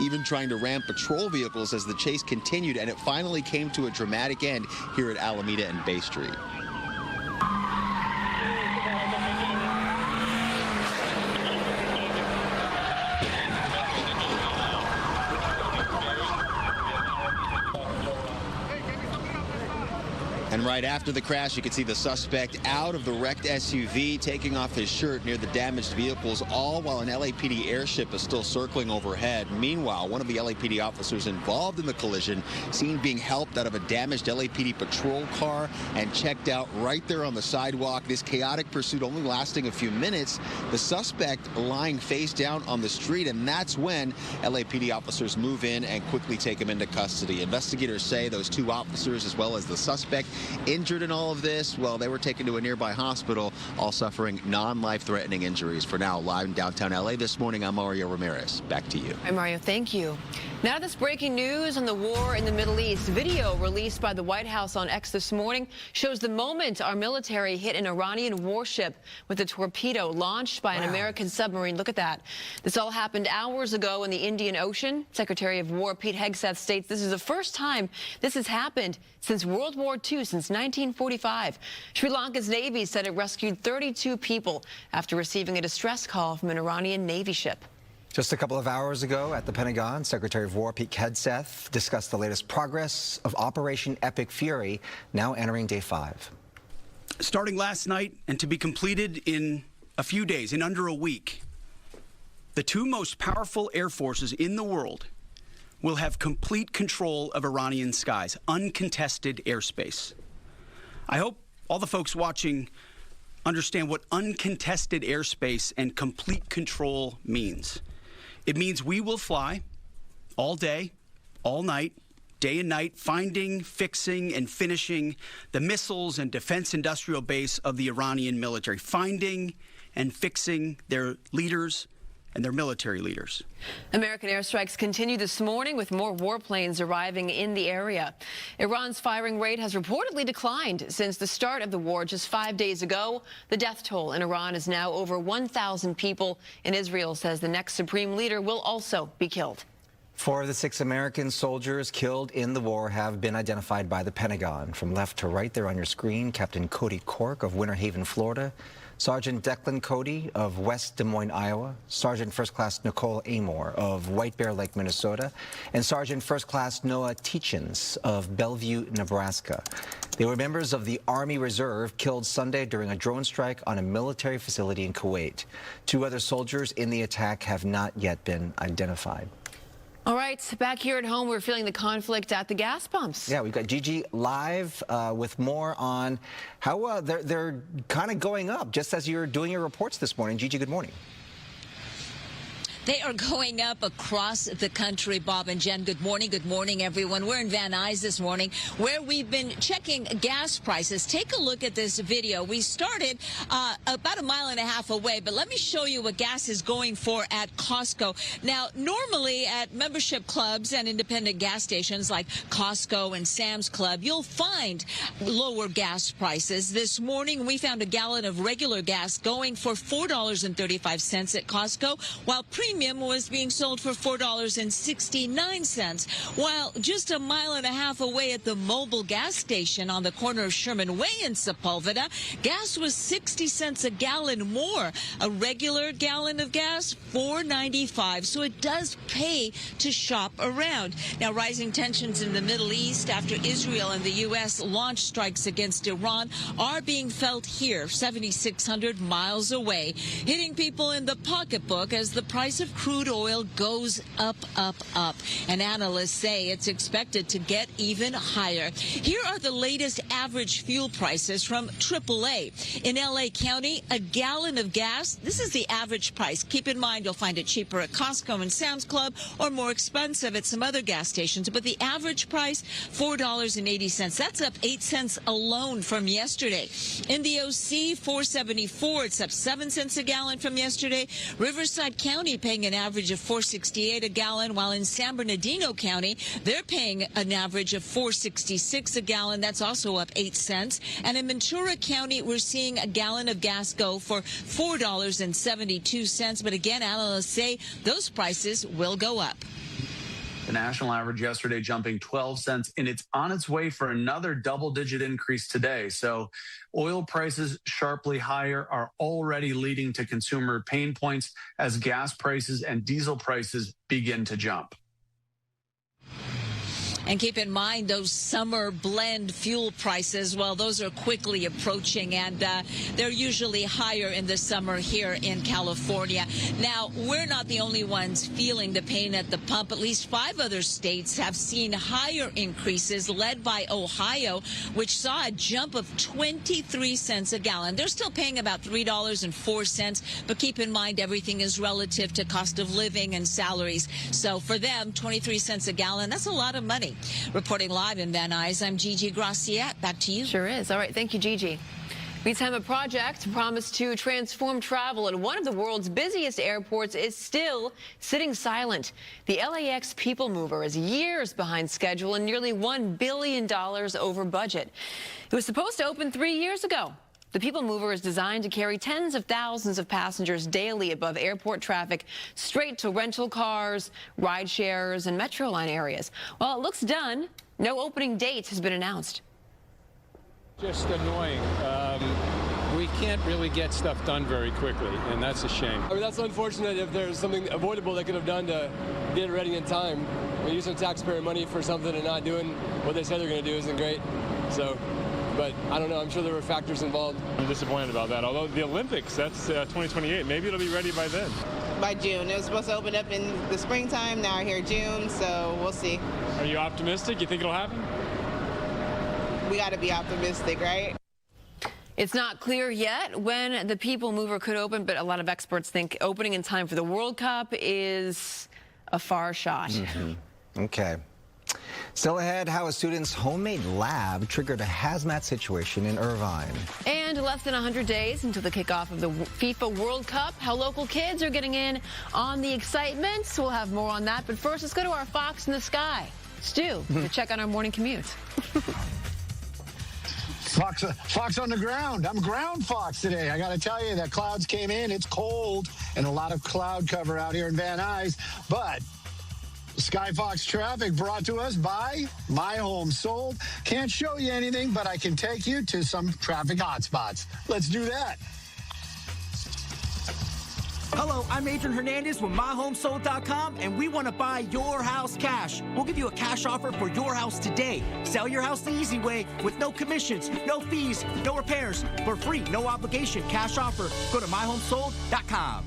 even trying to ram patrol vehicles as the chase continued, and it finally came to a dramatic end here at Alameda and Bay Street. And right after the crash, you can see the suspect out of the wrecked SUV, taking off his shirt near the damaged vehicles, all while an LAPD airship is still circling overhead. Meanwhile, one of the LAPD officers involved in the collision seen being helped out of a damaged LAPD patrol car and checked out right there on the sidewalk. This chaotic pursuit only lasting a few minutes. The suspect lying face down on the street, and that's when LAPD officers move in and quickly take him into custody. Investigators say those two officers, as well as the suspect, injured in all of this, well, they were taken to a nearby hospital, all suffering non-life-threatening injuries. For now, live in downtown LA this morning, I'm Mario Ramirez. Back to you. Hi, Mario. Thank you. Now this breaking news on the war in the Middle East. Video released by the White House on X this morning shows the moment our military hit an Iranian warship with a torpedo launched by an American submarine. Look at that. This all happened hours ago in the Indian Ocean. Secretary of War Pete Hegseth states this is the first time this has happened since World War II, since 1945. Sri Lanka's Navy said it rescued 32 people after receiving a distress call from an Iranian Navy ship. Just a couple of hours ago at the Pentagon, Secretary of War Pete Hegseth discussed the latest progress of Operation Epic Fury, now entering day 5. Starting last night and to be completed in a few days, in under a week, the two most powerful air forces in the world will have complete control of Iranian skies, uncontested airspace. I hope all the folks watching understand what uncontested airspace and complete control means. It means we will fly all day, all night, day and night, finding, fixing, and finishing the missiles and defense industrial base of the Iranian military, finding and fixing their leaders and their military leaders. American airstrikes continue this morning with more warplanes arriving in the area. Iran's firing rate has reportedly declined since the start of the war just 5 days ago. The death toll in Iran is now over 1,000 people, and Israel says the next supreme leader will also be killed. 4 of the 6 American soldiers killed in the war have been identified by the Pentagon. From left to right there on your screen, Captain Cody Cork of Winter Haven, Florida, Sergeant Declan Cody of West Des Moines, Iowa, Sergeant First Class Nicole Amor of White Bear Lake, Minnesota, and Sergeant First Class Noah Teachins of Bellevue, Nebraska. They were members of the Army Reserve killed Sunday during a drone strike on a military facility in Kuwait. 2 other soldiers in the attack have not yet been identified. All right, back here at home, we're feeling the conflict at the gas pumps. Yeah, we've got Gigi live with more on how they're kind of going up, just as you're doing your reports this morning. Gigi, good morning. They are going up across the country. Bob and Jen, good morning. Good morning, everyone. We're in Van Nuys this morning, where we've been checking gas prices. Take a look at this video. We started about a mile and a half away, but let me show you what gas is going for at Costco. Now, normally at membership clubs and independent gas stations like Costco and Sam's Club, you'll find lower gas prices. This morning, we found a gallon of regular gas going for $4.35 at Costco, while premium was being sold for $4.69, while just a mile and a half away at the mobile gas station on the corner of Sherman Way in Sepulveda, gas was 60 cents a gallon more. A regular gallon of gas, $4.95. So it does pay to shop around. Now, rising tensions in the Middle East after Israel and the U.S. launched strikes against Iran are being felt here, 7,600 miles away, hitting people in the pocketbook as the price of crude oil goes up, up, up. And analysts say it's expected to get even higher. Here are the latest average fuel prices from AAA. In L.A. County, a gallon of gas, this is the average price. Keep in mind, you'll find it cheaper at Costco and Sam's Club or more expensive at some other gas stations. But the average price, $4.80. That's up 8 cents alone from yesterday. In the OC, $4.74. It's up 7 cents a gallon from yesterday. Riverside County paying an average of $4.68 a gallon, while in San Bernardino County, they're paying an average of $4.66 a gallon. That's also up 8 cents. And in Ventura County, we're seeing a gallon of gas go for $4.72. But again, analysts say those prices will go up. The national average yesterday jumping 12 cents, and it's on its way for another double-digit increase today. So oil prices sharply higher are already leading to consumer pain points as gas prices and diesel prices begin to jump. And keep in mind those summer blend fuel prices, well, those are quickly approaching, and they're usually higher in the summer here in California. Now, we're not the only ones feeling the pain at the pump. At least 5 other states have seen higher increases, led by Ohio, which saw a jump of 23 cents a gallon. They're still paying about $3.04, but keep in mind everything is relative to cost of living and salaries. So for them, 23 cents a gallon, that's a lot of money. Reporting live in Van Nuys, I'm Gigi Graciette. Back to you. Sure is. All right. Thank you, Gigi. Meantime, a project promised to transform travel at one of the world's busiest airports is still sitting silent. The LAX People Mover is years behind schedule and nearly $1 billion over budget. It was supposed to open 3 years ago. The People Mover is designed to carry tens of thousands of passengers daily above airport traffic, straight to rental cars, ride shares, and Metro Line areas. While it looks done, no opening date has been announced. Just annoying. We can't really get stuff done very quickly, and that's a shame. I mean, that's unfortunate. If there's something avoidable they could have done to get it ready in time. Using taxpayer money for something and not doing what they said they're going to do isn't great. So. But I don't know. I'm sure there were factors involved. I'm disappointed about that. Although the Olympics, that's 2028. Maybe it'll be ready by then. By June. It was supposed to open up in the springtime. Now I hear June, so we'll see. Are you optimistic? You think it'll happen? We got to be optimistic, right? It's not clear yet when the People Mover could open, but a lot of experts think opening in time for the World Cup is a far shot. Mm-hmm. Okay. Still ahead, how a student's homemade lab triggered a hazmat situation in Irvine. And less than 100 days until the kickoff of the FIFA World Cup, how local kids are getting in on the excitement. So we'll have more on that. But first, let's go to our Fox in the Sky. Stu, to check on our morning commute. Fox on the ground. I'm ground fox today. I got to tell you, that clouds came in. It's cold and a lot of cloud cover out here in Van Nuys. But Sky Fox traffic brought to us by My Home Sold. Can't show you anything, but I can take you to some traffic hotspots. Let's do that. Hello, I'm Adrian Hernandez with MyHomeSold.com, and we want to buy your house cash. We'll give you a cash offer for your house today. Sell your house the easy way with no commissions, no fees, no repairs. For free, no obligation, cash offer. Go to MyHomeSold.com.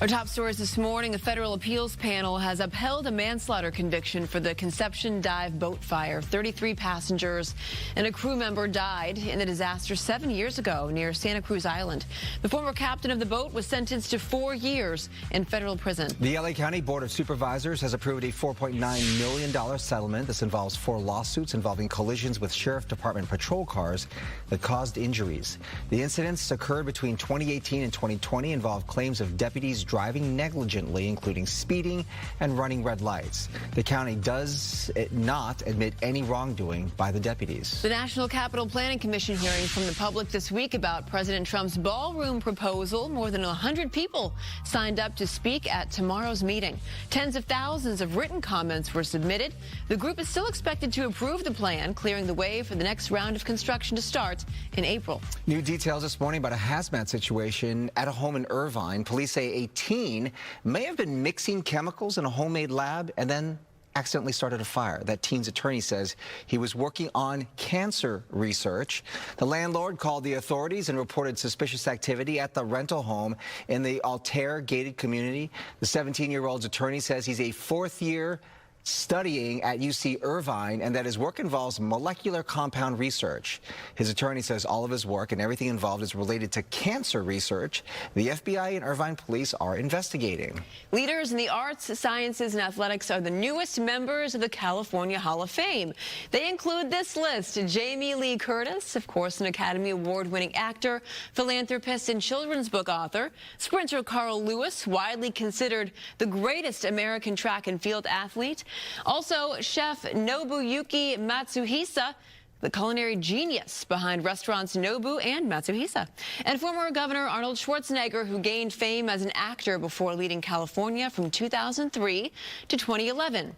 Our top stories this morning, a federal appeals panel has upheld a manslaughter conviction for the Conception Dive boat fire. 33 passengers and a crew member died in the disaster 7 years ago near Santa Cruz Island. The former captain of the boat was sentenced to 4 years in federal prison. The LA County Board of Supervisors has approved a $4.9 million settlement. This involves 4 lawsuits involving collisions with Sheriff Department patrol cars that caused injuries. The incidents occurred between 2018 and 2020, involved claims of deputies driving negligently, including speeding and running red lights. The county does not admit any wrongdoing by the deputies. The National Capital Planning Commission hearing from the public this week about President Trump's ballroom proposal. More than 100 people signed up to speak at tomorrow's meeting. Tens of thousands of written comments were submitted. The group is still expected to approve the plan, clearing the way for the next round of construction to start in April. New details this morning about a hazmat situation at a home in Irvine. Police say a teen may have been mixing chemicals in a homemade lab and then accidentally started a fire. That teen's attorney says he was working on cancer research. The landlord called the authorities and reported suspicious activity at the rental home in the Altair gated community. The 17-year-old's attorney says he's a 4th year studying at UC Irvine and that his work involves molecular compound research. His attorney says all of his work and everything involved is related to cancer research. The FBI and Irvine police are investigating. Leaders in the arts, sciences, and athletics are the newest members of the California Hall of Fame. They include this list: Jamie Lee Curtis, of course, an Academy Award-winning actor, philanthropist, and children's book author. Sprinter Carl Lewis, widely considered the greatest American track and field athlete. Also, chef Nobuyuki Matsuhisa, the culinary genius behind restaurants Nobu and Matsuhisa. And former Governor Arnold Schwarzenegger, who gained fame as an actor before leading California from 2003 to 2011.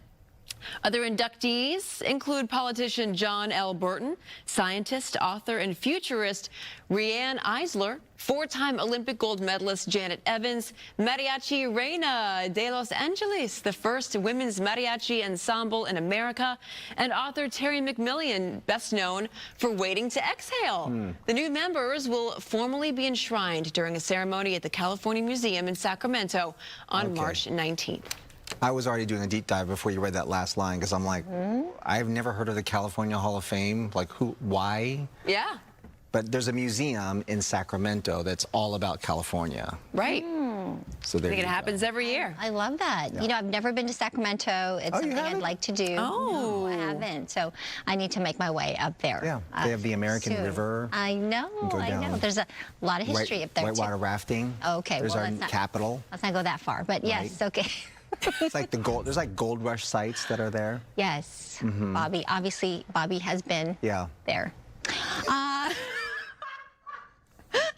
Other inductees include politician John L. Burton, scientist, author, and futurist Rianne Eisler, 4-time Olympic gold medalist Janet Evans, Mariachi Reina de Los Angeles, the first women's mariachi ensemble in America, and author Terry McMillan, best known for Waiting to Exhale. The new members will formally be enshrined during a ceremony at the California Museum in Sacramento on March 19th. I was already doing a deep dive before you read that last line because I'm like, I've never heard of the California Hall of Fame. Like, who, why? Yeah. But there's a museum in Sacramento that's all about California. Right. So there I think it happens every year. I love that. Yeah. You know, I've never been to Sacramento. It's something I'd like to do. Oh. No, I haven't. So I need to make my way up there. Yeah. They have the American soon. River. I know. I know. There's a lot of history up there, Whitewater too. rafting. Okay. There's our capital. Let's not go that far. But yes, okay. It's like the gold. There's like gold rush sites that are there. Yes. Bobby, obviously, Bobby has been there.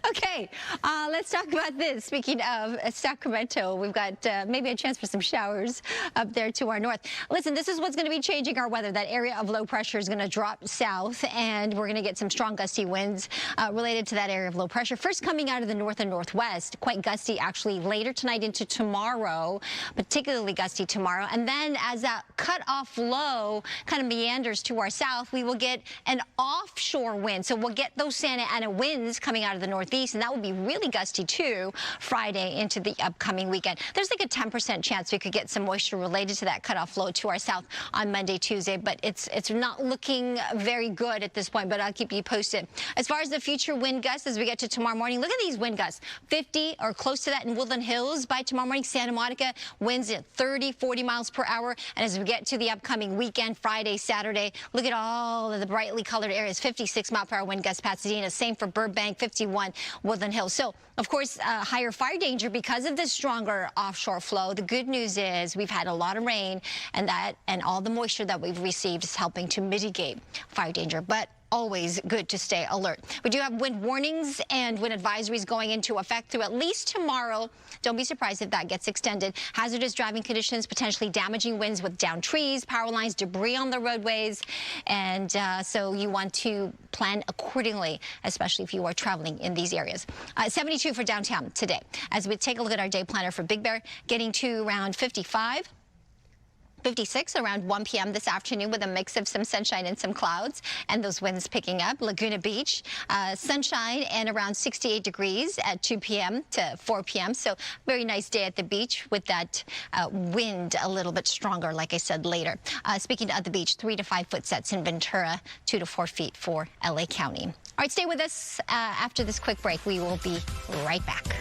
Okay, let's talk about this. Speaking of Sacramento, we've got maybe a chance for some showers up there to our north. Listen, this is what's going to be changing our weather. That area of low pressure is going to drop south, and we're going to get some strong gusty winds related to that area of low pressure. First coming out of the north and northwest, quite gusty actually later tonight into tomorrow, particularly gusty tomorrow. And then as that cut-off low kind of meanders to our south, we will get an offshore wind. So we'll get those Santa Ana winds coming out of the northeast, and that will be really gusty too Friday into the upcoming weekend. There's like a 10% chance we could get some moisture related to that cutoff low to our south on Monday, Tuesday, but it's not looking very good at this point, but I'll keep you posted. As far as the future wind gusts as we get to tomorrow morning, look at these wind gusts. 50 or close to that in Woodland Hills by tomorrow morning. Santa Monica winds at 30, 40 miles per hour. And as we get to the upcoming weekend, Friday, Saturday, look at all of the brightly colored areas. 56 mile per hour wind gusts, Pasadena. Same for Burbank, 51 Woodland Hills. So, of course, higher fire danger because of this stronger offshore flow. The good news is we've had a lot of rain, and all the moisture that we've received is helping to mitigate fire danger. But always good to stay alert. We do have wind warnings and wind advisories going into effect through at least tomorrow. Don't be surprised if that gets extended. Hazardous driving conditions, potentially damaging winds with downed trees, power lines, debris on the roadways. And so you want to plan accordingly, especially if you are traveling in these areas. 72 for downtown today. As we take a look at our day planner for Big Bear, getting to around 55. 56 around 1 p.m. this afternoon with a mix of some sunshine and some clouds, and those winds picking up. Laguna Beach, sunshine and around 68 degrees at 2 p.m. to 4 p.m. So very nice day at the beach with that wind a little bit stronger, like I said, later. Speaking of the beach, 3 to 5 foot sets in Ventura, 2 to 4 feet for LA County. All right, stay with us. After this quick break, we will be right back.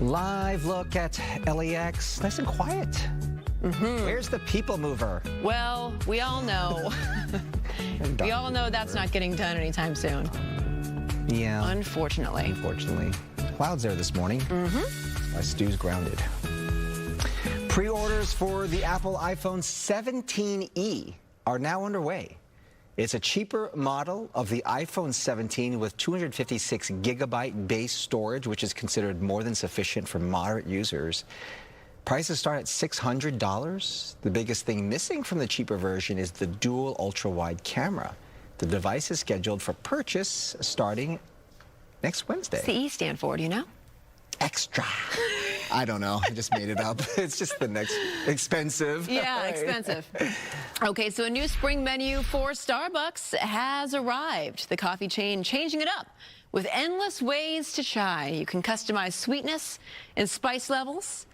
Live look at LAX. Nice and quiet. Where's the people mover? Well, we all know. We all know that's not getting done anytime soon. Yeah. Unfortunately. Unfortunately. Clouds there this morning. Why Stu's grounded. Pre-orders for the Apple iPhone 17e are now underway. It's a cheaper model of the iPhone 17 with 256 gigabyte base storage, which is considered more than sufficient for moderate users. Prices start at $600. The biggest thing missing from the cheaper version is the dual ultra-wide camera. The device is scheduled for purchase starting next Wednesday. What's the E stand for, do you know? Extra. I don't know. I just made it up. It's just the next expensive. Yeah, expensive. Okay, so a new spring menu for Starbucks has arrived. The coffee chain changing it up with endless ways to chai. You can customize sweetness and spice levels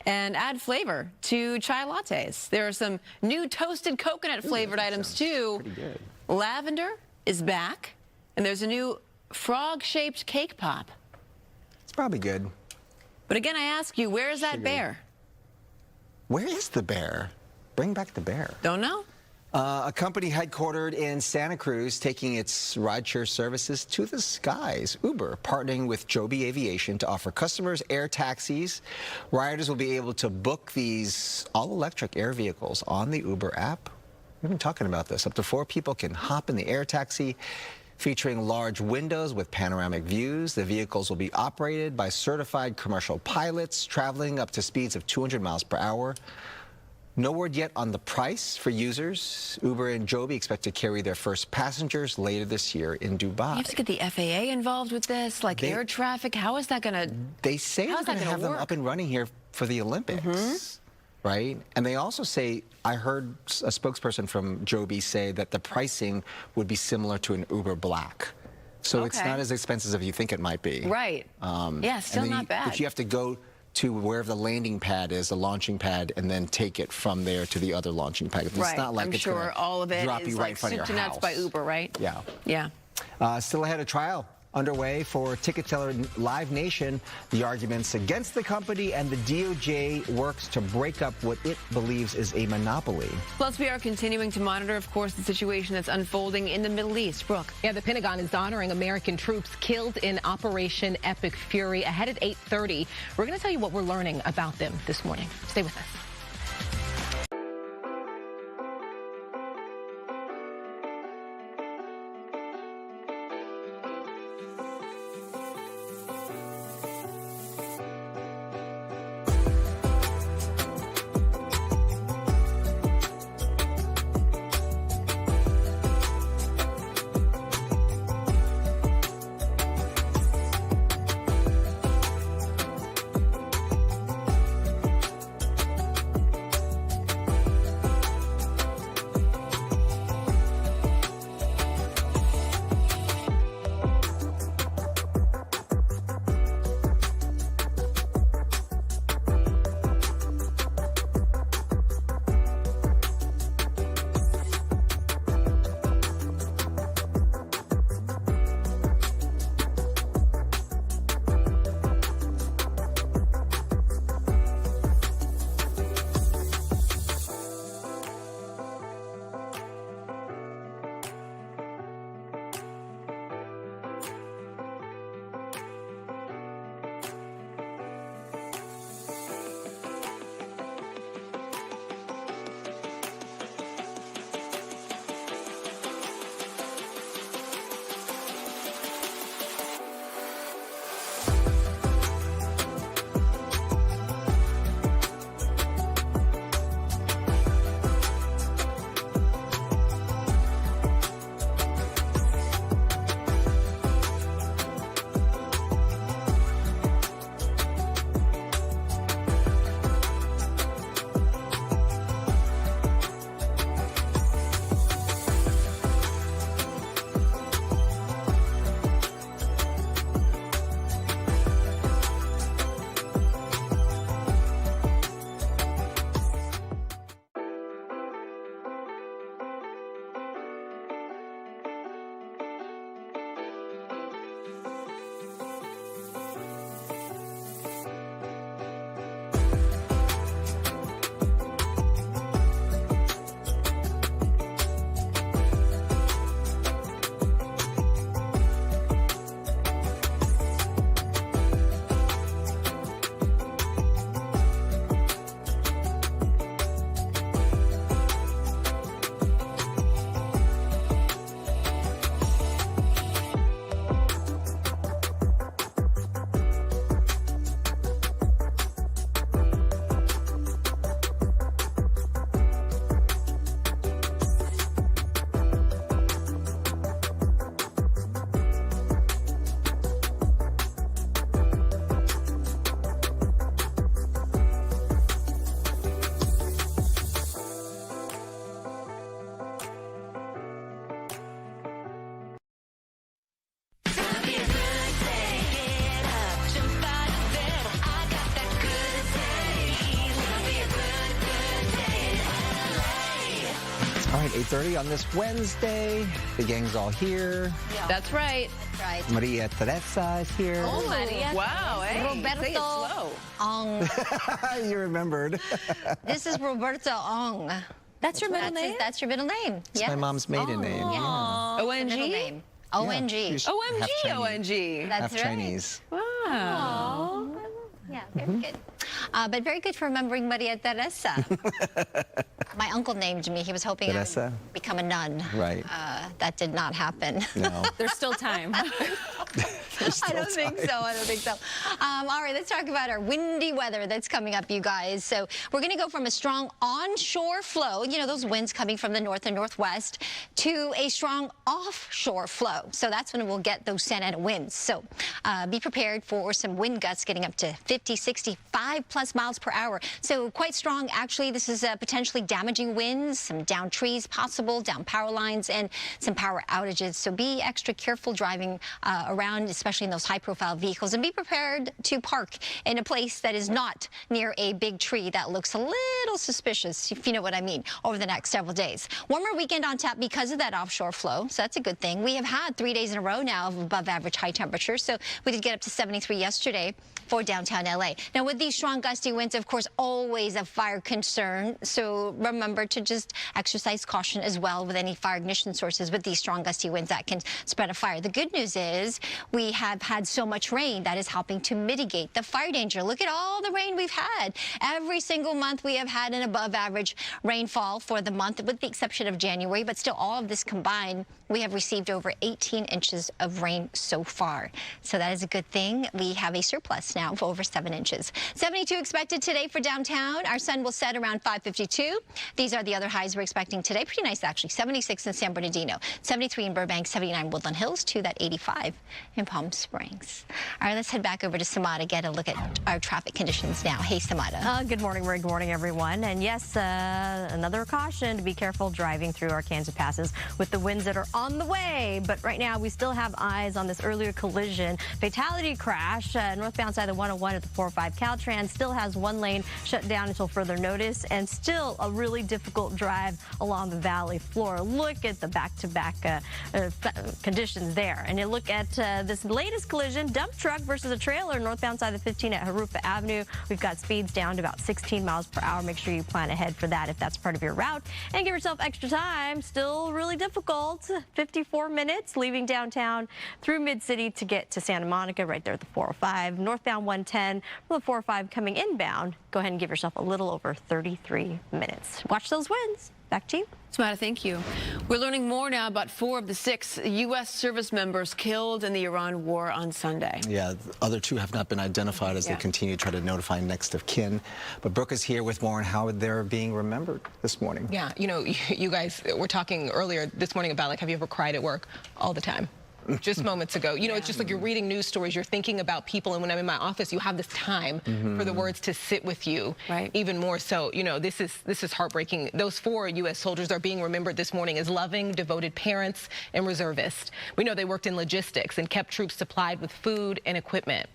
and add flavor to chai lattes. There are some new toasted coconut flavored items too. Pretty good. Lavender is back, and there's a new frog-shaped cake pop. It's probably good. But again, I ask you, where is that bear? Where is the bear? Bring back the bear. Don't know. A company headquartered in Santa Cruz taking its rideshare services to the skies. Uber partnering with Joby Aviation to offer customers air taxis. Riders will be able to book these all-electric air vehicles on the Uber app. We've been talking about this. Up to 4 people can hop in the air taxi, featuring large windows with panoramic views. The vehicles will be operated by certified commercial pilots, traveling up to speeds of 200 miles per hour. No word yet on the price for users. Uber and Joby expect to carry their first passengers later this year in Dubai. You have to get the FAA involved with this, like air traffic. How is that going to? They say they're going to have them up and running here for the Olympics, right? And they also say, I heard a spokesperson from Joby say that the pricing would be similar to an Uber Black. So it's not as expensive as you think it might be. Right. Yeah, still not bad. But you have to go to wherever the landing pad is, the launching pad, and then take it from there to the other launching pad. It's not like I'm it's sure all of it drop is you like right in front of soup to your nuts house. by Uber, right? Yeah. Yeah. Still ahead of trial underway for ticket seller Live Nation. The arguments against the company, and the DOJ works to break up what it believes is a monopoly. Plus, we are continuing to monitor, of course, the situation that's unfolding in the Middle East. Brooke. Yeah, the Pentagon is honoring American troops killed in Operation Epic Fury. Ahead at 8:30, we're going to tell you what we're learning about them this morning. Stay with us. All right, 8:30 on this Wednesday. The gang's all here. Yeah. That's right. Right. Maria Teresa is here. Oh, Maria. Wow, hey, Roberto say it slow. Ong. You remembered. This is Roberto Ong. That's your middle name? That's your middle name. It's my mom's maiden name. Yeah. O-N-G? O-N-G. O-M-G, O-N-G. That's half right. Chinese. Wow. Yeah, very good. But very good for remembering Maria Teresa. My uncle named me. He was hoping I would become a nun. Right. That did not happen. No. There's still time. I don't think so. I don't think so. All right, let's talk about our windy weather that's coming up, you guys. So we're going to go from a strong onshore flow, you know, those winds coming from the north and northwest, to a strong offshore flow. So that's when we'll get those Santa Ana winds. So be prepared for some wind gusts getting up to 50, 65 plus miles per hour. So quite strong. Actually, this is potentially damaging winds, some down trees possible, down power lines, and some power outages. So be extra careful driving around, especially in those high-profile vehicles, and be prepared to park in a place that is not near a big tree that looks a little suspicious, if you know what I mean, over the next several days. Warmer weekend on tap because of that offshore flow, so that's a good thing. We have had 3 days in a row now of above average high temperatures, so we did get up to 73 yesterday for downtown LA. Now, with these strong gusty winds, of course, always a fire concern, so remember to just exercise caution as well with any fire ignition sources with these strong gusty winds that can spread a fire. The good news is we have had so much rain that is helping to mitigate the fire danger. Look at all the rain we've had. Every single month we have had an above average rainfall for the month, with the exception of January, but still all of this combined, we have received over 18 inches of rain so far. So that is a good thing. We have a surplus now of over 7 inches. 72 expected today for downtown. Our sun will set around 5:52. These are the other highs we're expecting today. Pretty nice, actually. 76 in San Bernardino, 73 in Burbank, 79 Woodland Hills, to that 85 in Palm Springs. All right, let's head back over to Samada, get a look at our traffic conditions now. Hey, Samada. Good morning, Marie. Good morning, everyone. And yes, another caution to be careful driving through Arkansas passes with the winds that are on the way. But right now, we still have eyes on this earlier collision. Fatality crash, northbound side of the 101 at the 405 Caltrans, still has one lane shut down until further notice, and still a really difficult drive along the valley floor. Look at the back-to-back conditions there. And you look at this latest collision, dump truck versus a trailer, northbound side of the 15 at Harufa Avenue. We've got speeds down to about 16 miles per hour. Make sure you plan ahead for that if that's part of your route. And give yourself extra time. Still really difficult. 54 minutes leaving downtown through Mid-City to get to Santa Monica, right there at the 405. Northbound 110 from the 405 coming inbound. Go ahead and give yourself a little over 33 minutes. Watch those winds. Back to you. Samada, thank you. We're learning more now about 4 of the 6 U.S. service members killed in the Iran war on Sunday. Yeah, the other 2 have not been identified as they continue to try to notify next of kin. But Brooke is here with more on how they're being remembered this morning. Yeah, you know, you guys were talking earlier this morning about, like, have you ever cried at work? All the time. Just moments ago. You know, it's just like you're reading news stories, you're thinking about people, and when I'm in my office, you have this time for the words to sit with you even more so. You know, this is heartbreaking. Those 4 U.S. soldiers are being remembered this morning as loving, devoted parents and reservists. We know they worked in logistics and kept troops supplied with food and equipment.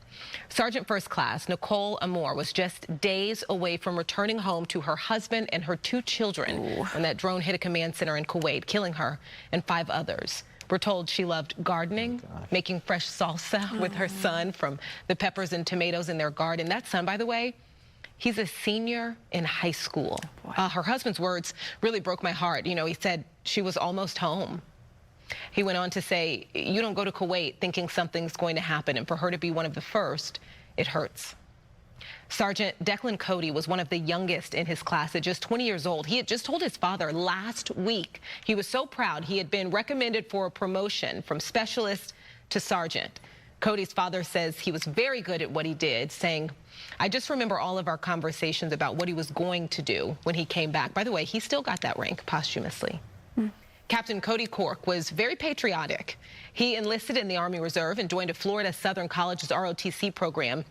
Sergeant First Class Nicole Amor was just days away from returning home to her husband and her 2 children when that drone hit a command center in Kuwait, killing her and 5 others. We're told she loved gardening, making fresh salsa with her son from the peppers and tomatoes in their garden. That son, by the way, he's a senior in high school. Her husband's words really broke my heart. You know, he said she was almost home. He went on to say, you don't go to Kuwait thinking something's going to happen, and for her to be one of the first, it hurts. Sergeant Declan Cody was one of the youngest in his class at just 20 years old. He had just told his father last week he was so proud he had been recommended for a promotion from specialist to sergeant. Cody's father says he was very good at what he did, saying, I just remember all of our conversations about what he was going to do when he came back. By the way, he still got that rank posthumously. Captain Cody Cork was very patriotic. He enlisted in the Army Reserve and joined a Florida Southern College's ROTC program.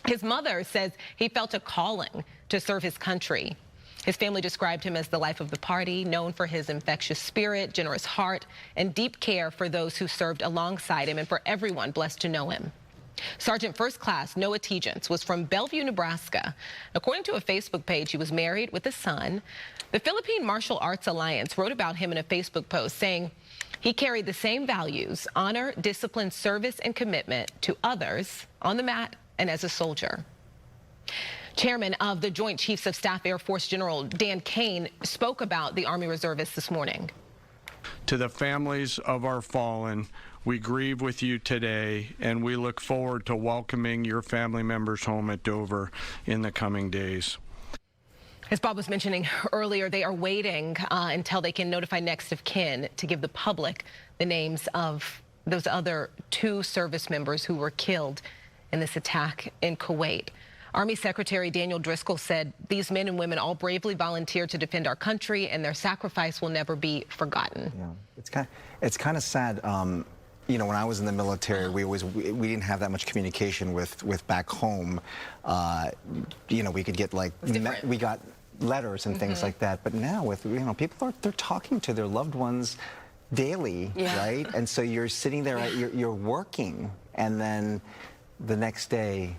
His mother says he felt a calling to serve his country. His family described him as the life of the party, known for his infectious spirit, generous heart, and deep care for those who served alongside him, and for everyone blessed to know him. Sergeant First Class Noah Tegence was from Bellevue, Nebraska. According to a Facebook page, he was married with a son. The Philippine Martial Arts Alliance wrote about him in a Facebook post, saying he carried the same values: honor, discipline, service, and commitment to others on the mat and as a soldier. Chairman of the Joint Chiefs of Staff Air Force General Dan Kane spoke about the Army Reservists this morning. To the families of our fallen, we grieve with you today, and we look forward to welcoming your family members home at Dover in the coming days. As Bob was mentioning earlier, they are waiting until they can notify next of kin to give the public the names of those other 2 service members who were killed in this attack in Kuwait. Army Secretary Daniel Driscoll said these men and women all bravely volunteered to defend our country, and their sacrifice will never be forgotten. Yeah, it's kind of sad. You know, when I was in the military, we didn't have that much communication with back home. You know, we could get like we got letters and things like that. But now with people they're talking to their loved ones daily, right? And so you're sitting there, you're working, and then the next day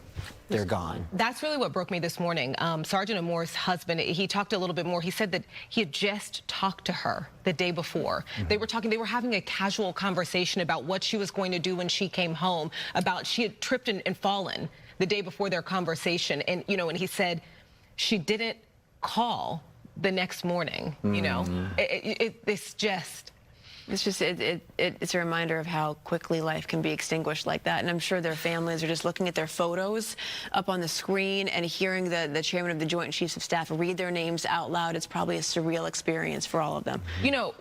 they're gone. That's really what broke me this morning. Sergeant Amore's husband, he talked a little bit more. He said that he had just talked to her the day before. They were having a casual conversation about what she was going to do when she came home, about she had tripped and fallen the day before their conversation. And, and he said she didn't call the next morning, It's a reminder of how quickly life can be extinguished like that. And I'm sure their families are just looking at their photos up on the screen and hearing the chairman of the Joint Chiefs of Staff read their names out loud. It's probably a surreal experience for all of them.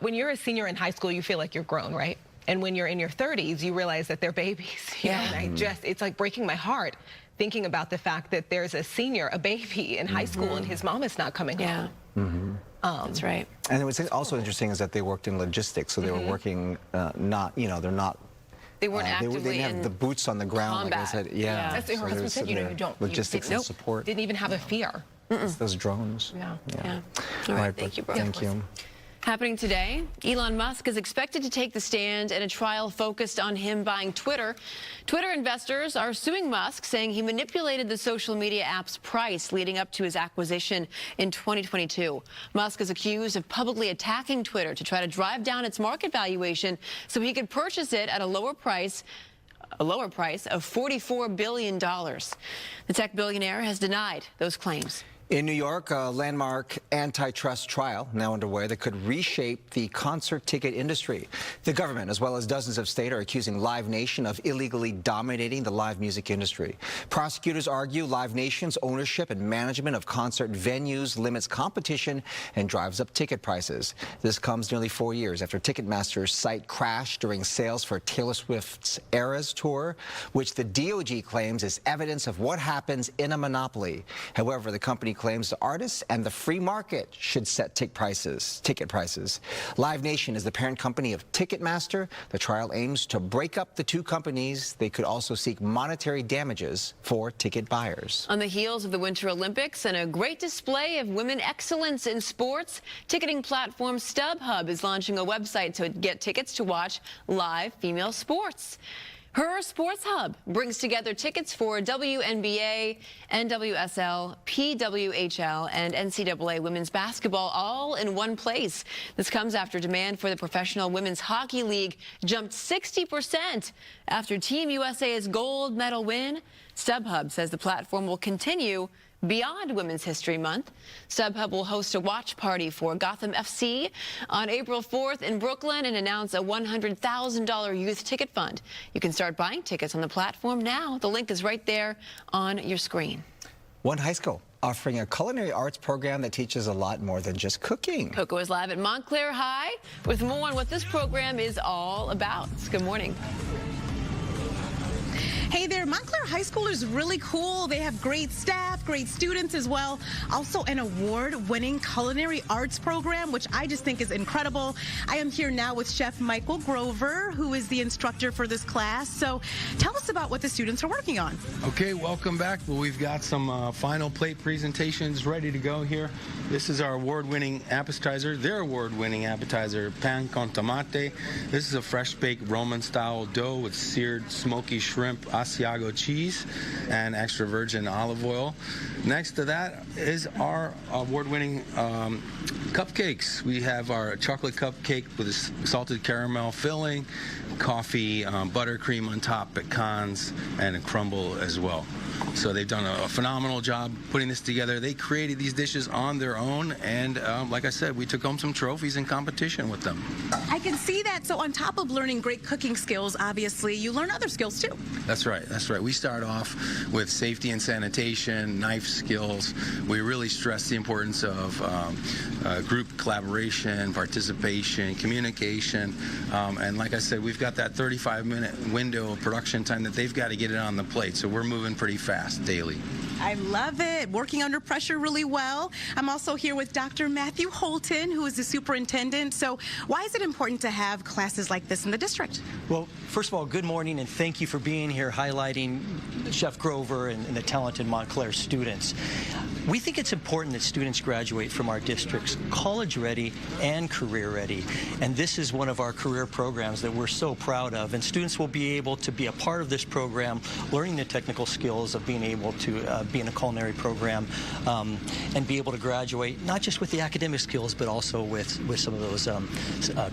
When you're a senior in high school, you feel like you're grown, right? And when you're in your 30s, you realize that they're babies. It's like breaking my heart thinking about the fact that there's a baby in high school, and his mom is not coming home. That's right. And what's also interesting is that they worked in logistics, so they were working they weren't actively they didn't have the boots on the ground, combat. like I said. That's what her husband said. You don't logistics and support. Didn't even have a fear. Those drones. All right, thank you, Brooke. Thank you. Happening today, Elon Musk is expected to take the stand in a trial focused on him buying Twitter. Twitter investors are suing Musk, saying he manipulated the social media app's price leading up to his acquisition in 2022. Musk is accused of publicly attacking Twitter to try to drive down its market valuation so he could purchase it at a lower price of $44 billion. The tech billionaire has denied those claims. In New York, a landmark antitrust trial now underway that could reshape the concert ticket industry. The government, as well as dozens of states, are accusing Live Nation of illegally dominating the live music industry. Prosecutors argue Live Nation's ownership and management of concert venues limits competition and drives up ticket prices. This comes nearly 4 years after Ticketmaster's site crashed during sales for Taylor Swift's Eras tour, which the DOJ claims is evidence of what happens in a monopoly. However, the company claims the artists and the free market should set ticket prices. Live Nation is the parent company of Ticketmaster. The trial aims to break up the two companies. They could also seek monetary damages for ticket buyers. On the heels of the Winter Olympics and a great display of women excellence in sports, ticketing platform StubHub is launching a website to get tickets to watch live female sports. Her Sports Hub brings together tickets for WNBA, NWSL, PWHL, and NCAA women's basketball all in one place. This comes after demand for the Professional Women's Hockey League jumped 60% after Team USA's gold medal win. StubHub says the platform will continue beyond Women's History Month. StubHub will host a watch party for Gotham FC on April 4th in Brooklyn and announce a $100,000 youth ticket fund. You can start buying tickets on the platform now. The link is right there on your screen. One high school offering a culinary arts program that teaches a lot more than just cooking. Coco is live at Montclair High with more on what this program is all about. Good morning. Hey there, Montclair High School is really cool. They have great staff, great students as well. Also an award-winning culinary arts program, which I just think is incredible. I am here now with Chef Michael Grover, who is the instructor for this class. So tell us about what the students are working on. Okay, welcome back. Well, we've got some final plate presentations ready to go here. This is our award-winning appetizer, their award-winning appetizer, pan con tomate. This is a fresh-baked Roman-style dough with seared smoky shrimp, Asiago cheese and extra virgin olive oil. Next to that is our award-winning cupcakes. We have our chocolate cupcake with a salted caramel filling, coffee, buttercream on top, pecans, and a crumble as well. So they've done a phenomenal job putting this together. They created these dishes on their own, and like I said, we took home some trophies in competition with them. I can see that. So on top of learning great cooking skills, obviously, you learn other skills too. That's right. That's right. We start off with safety and sanitation, knife skills. We really stress the importance of group collaboration, participation, communication, and like I said, we've got that 35-minute window of production time that they've got to get it on the plate. So we're moving pretty fast daily. I love it. Working under pressure really well. I'm also here with Dr. Matthew Holton, who is the superintendent. So why is it important to have classes like this in the district? Well, first of all, good morning, and thank you for being here highlighting Chef Grover and the talented Montclair students. We think it's important that students graduate from our districts college ready and career ready. And this is one of our career programs that we're so proud of. And students will be able to be a part of this program, learning the technical skills of being able to be in a culinary program and be able to graduate not just with the academic skills, but also with some of those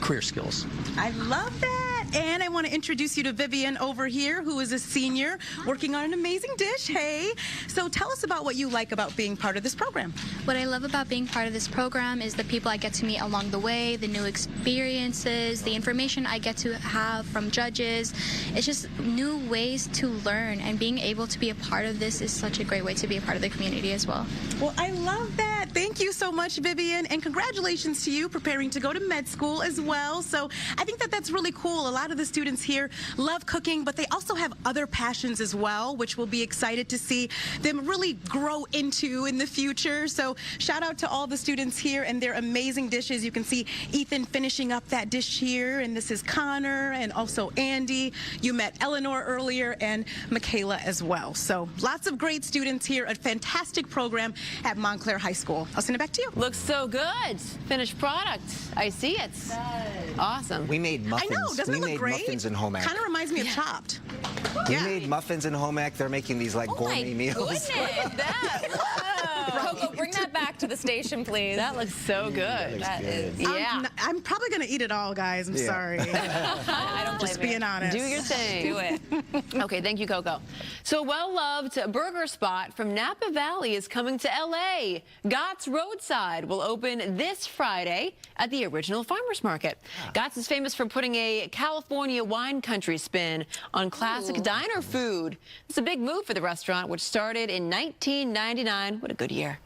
career skills. I love that. And I want to introduce you to Vivian over here, who is a senior working on an amazing dish. Hey, so tell us about what you like about being part of this program. What I love about being part of this program is the people I get to meet along the way, the new experiences, the information I get to have from judges. It's just new ways to learn, and being able to be a part of this is such a great way to be a part of the community as well. Well, I love that. Thank you so much, Vivian, and congratulations to you preparing to go to med school as well. So I think that that's really cool. A lot of the students here love cooking, but they also have other passions as well, which we'll be excited to see them really grow into in the future. So shout out to all the students here and their amazing dishes. You can see Ethan finishing up that dish here, and this is Connor and also Andy. You met Eleanor earlier and Michaela as well. So lots of great students here, a fantastic program at Montclair High School. I'll send it back to you. Looks so good. Finished product. I see it. Awesome. We made muffins. I know. Doesn't it look great? Muffins in home ec. Kind of reminds me of Chopped. We made muffins in home ec. They're making these like gourmet meals. Look at that. Coco, bring that back to the station, please. That looks so good. That is. Yeah. I'm probably going to eat it all, guys. I'm sorry. I don't blame Just being honest. Do your thing. Do it. Okay, thank you, Coco. So a well-loved burger spot from Napa Valley is coming to L.A. Gott's Roadside will open this Friday at the original farmers market. Gott's is famous for putting a California wine country spin on classic diner food. It's a big move for the restaurant, which started in 1999. What a good year.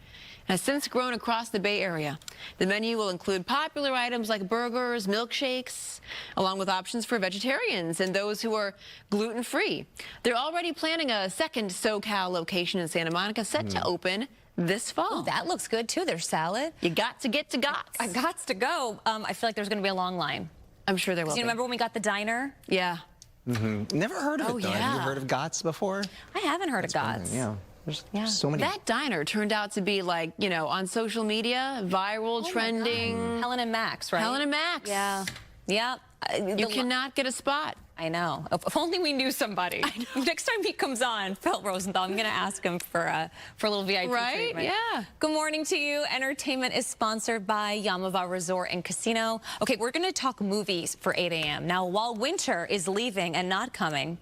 Has since grown across the Bay Area. The menu will include popular items like burgers, milkshakes, along with options for vegetarians and those who are gluten-free. They're already planning a second SoCal location in Santa Monica set to open this fall. Oh, that looks good, too. There's salad. You got to get to Gott's. I got to go. I feel like there's going to be a long line. I'm sure there will be. You remember when we got the diner? Yeah. Never heard of it, though. Yeah. Have you heard of Gott's before? I haven't heard of Gott's. Yeah. There's so many. That diner turned out to be like, you know, on social media, viral, trending. Helen and Max, right? Helen and Max. Yeah. Yeah. You cannot get a spot. I know. If only we knew somebody. Next time he comes on, Phil Rosenthal, I'm going to ask him for a little VIP treatment. Yeah. Good morning to you. Entertainment is sponsored by Yamava Resort and Casino. Okay, we're going to talk movies for 8 a.m. Now, while winter is leaving and not coming,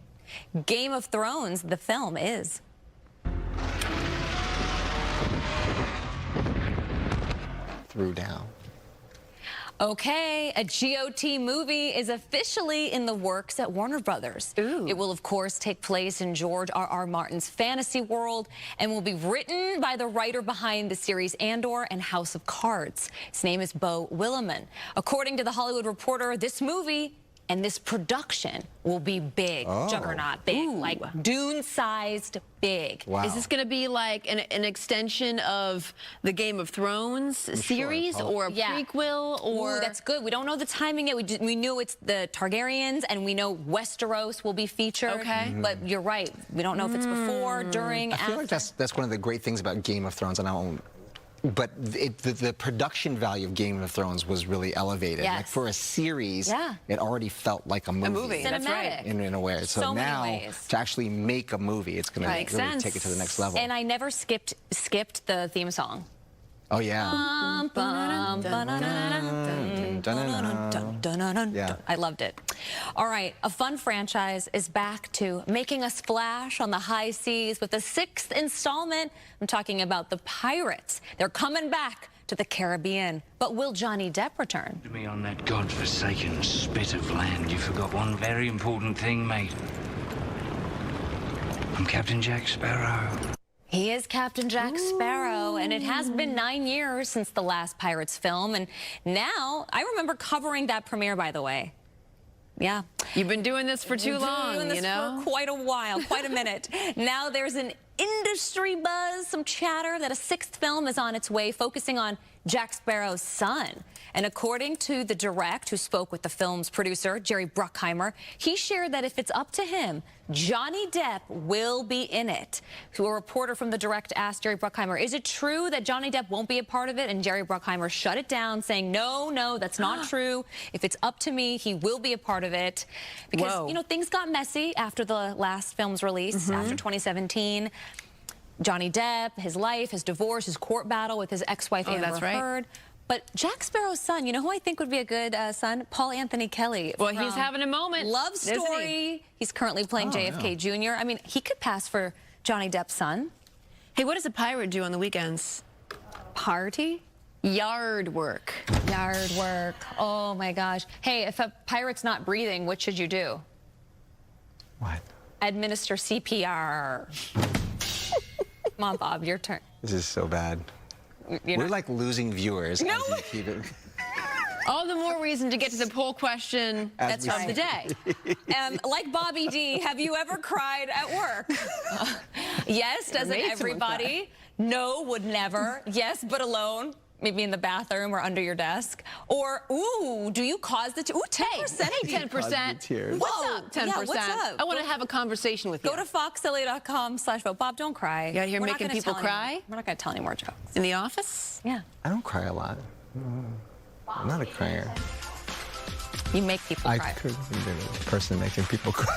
Game of Thrones, the film, is. Threw down. Okay, a GOT movie is officially in the works at Warner Brothers. Ooh. It will, of course, take place in George R.R. Martin's fantasy world and will be written by the writer behind the series Andor and House of Cards. His name is Beau Willimon. According to The Hollywood Reporter, this movie and this production will be big, juggernaut big, like Dune-sized big. Wow. Is this going to be like an extension of the Game of Thrones series or a prequel? Or Ooh, that's good. We don't know the timing yet. We knew it's the Targaryens, and we know Westeros will be featured. Okay. But you're right. We don't know if it's before, during, I feel like that's one of the great things about Game of Thrones, and I won't But the production value of Game of Thrones was really elevated. Yes. Like for a series, it already felt like a movie. A movie, that's right. In a way. So now, to actually make a movie, it's going to really take it to the next level. And I never skipped the theme song. Oh, yeah. Yeah. I loved it. All right, a fun franchise is back to making a splash on the high seas with the 6th installment. I'm talking about the Pirates. They're coming back to the Caribbean. But will Johnny Depp return? To me on that godforsaken spit of land, you forgot one very important thing, mate. I'm Captain Jack Sparrow. He is Captain Jack Sparrow, and it has been 9 years since the last Pirates film, and now, I remember covering that premiere, by the way. Yeah. You've been doing this for too long, doing this you know? for quite a while, quite a minute. Now there's an industry buzz, some chatter that a 6th film is on its way, focusing on Jack Sparrow's son. And according to The Direct, who spoke with the film's producer, Jerry Bruckheimer, he shared that if it's up to him, Johnny Depp will be in it. So a reporter from The Direct asked Jerry Bruckheimer, is it true that Johnny Depp won't be a part of it? And Jerry Bruckheimer shut it down, saying, no, that's not true. If it's up to me, he will be a part of it. Because, you know, things got messy after the last film's release, after 2017. Johnny Depp, his life, his divorce, his court battle with his ex-wife Amber Heard. But Jack Sparrow's son, you know who I think would be a good son? Paul Anthony Kelly. Well, he's having a moment. Love Story. He's currently playing JFK Jr. I mean, he could pass for Johnny Depp's son. Hey, what does a pirate do on the weekends? Party? Yard work. Yard work. Oh, my gosh. Hey, if a pirate's not breathing, what should you do? What? Administer CPR. Come on, Bob, your turn. This is so bad. We're like losing viewers. No. As you keep it. All the more reason to get to the poll question of the day. Like Bobby D, have you ever cried at work? Yes, doesn't everybody? No, would never. Yes, but alone. Maybe in the bathroom or under your desk. Or, ooh, do you cause the... Ooh, 10%. Hey, 10%. What's up, 10%? Yeah, what's up? I want to have a conversation with you. Go to foxla.com/vote. Bob, don't cry. You out here making people cry? We're not going to tell any more jokes. In the office? Yeah. I don't cry a lot. I'm not a crier. You make people cry. I could be the person making people cry.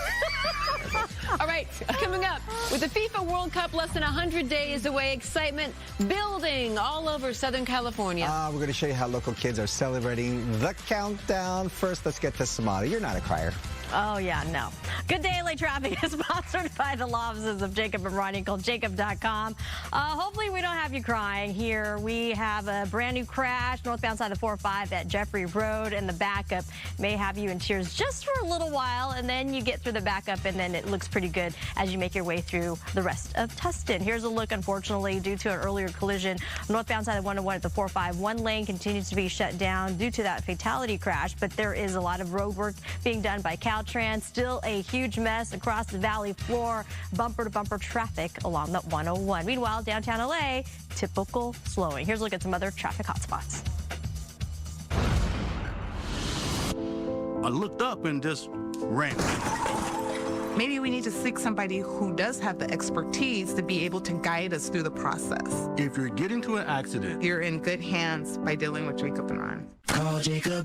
All right, coming up, with the FIFA World Cup less than 100 days away, excitement building all over Southern California. We're going to show you how local kids are celebrating the countdown. First, let's get to Samara. You're not a crier. Oh, yeah, no. Good Day LA Traffic is sponsored by the law offices of Jacob and Ronnie, called jacob.com. Hopefully we don't have you crying here. We have a brand new crash northbound side of the 405 at Jeffrey Road, and the backup may have you in tears just for a little while, and then you get through the backup, and then it looks pretty good as you make your way through the rest of Tustin. Here's a look, unfortunately, due to an earlier collision. Northbound side of 101 at the 405, one lane continues to be shut down due to that fatality crash, but there is a lot of road work being done by Caltrans. Still a huge mess across the valley floor, bumper-to-bumper traffic along the 101. Meanwhile, downtown LA, typical slowing. Here's a look at some other traffic hotspots. I looked up and just ran. Maybe we need to seek somebody who does have the expertise to be able to guide us through the process. If you're getting to an accident, you're in good hands by dealing with Jacob and Ron. Call Jacob.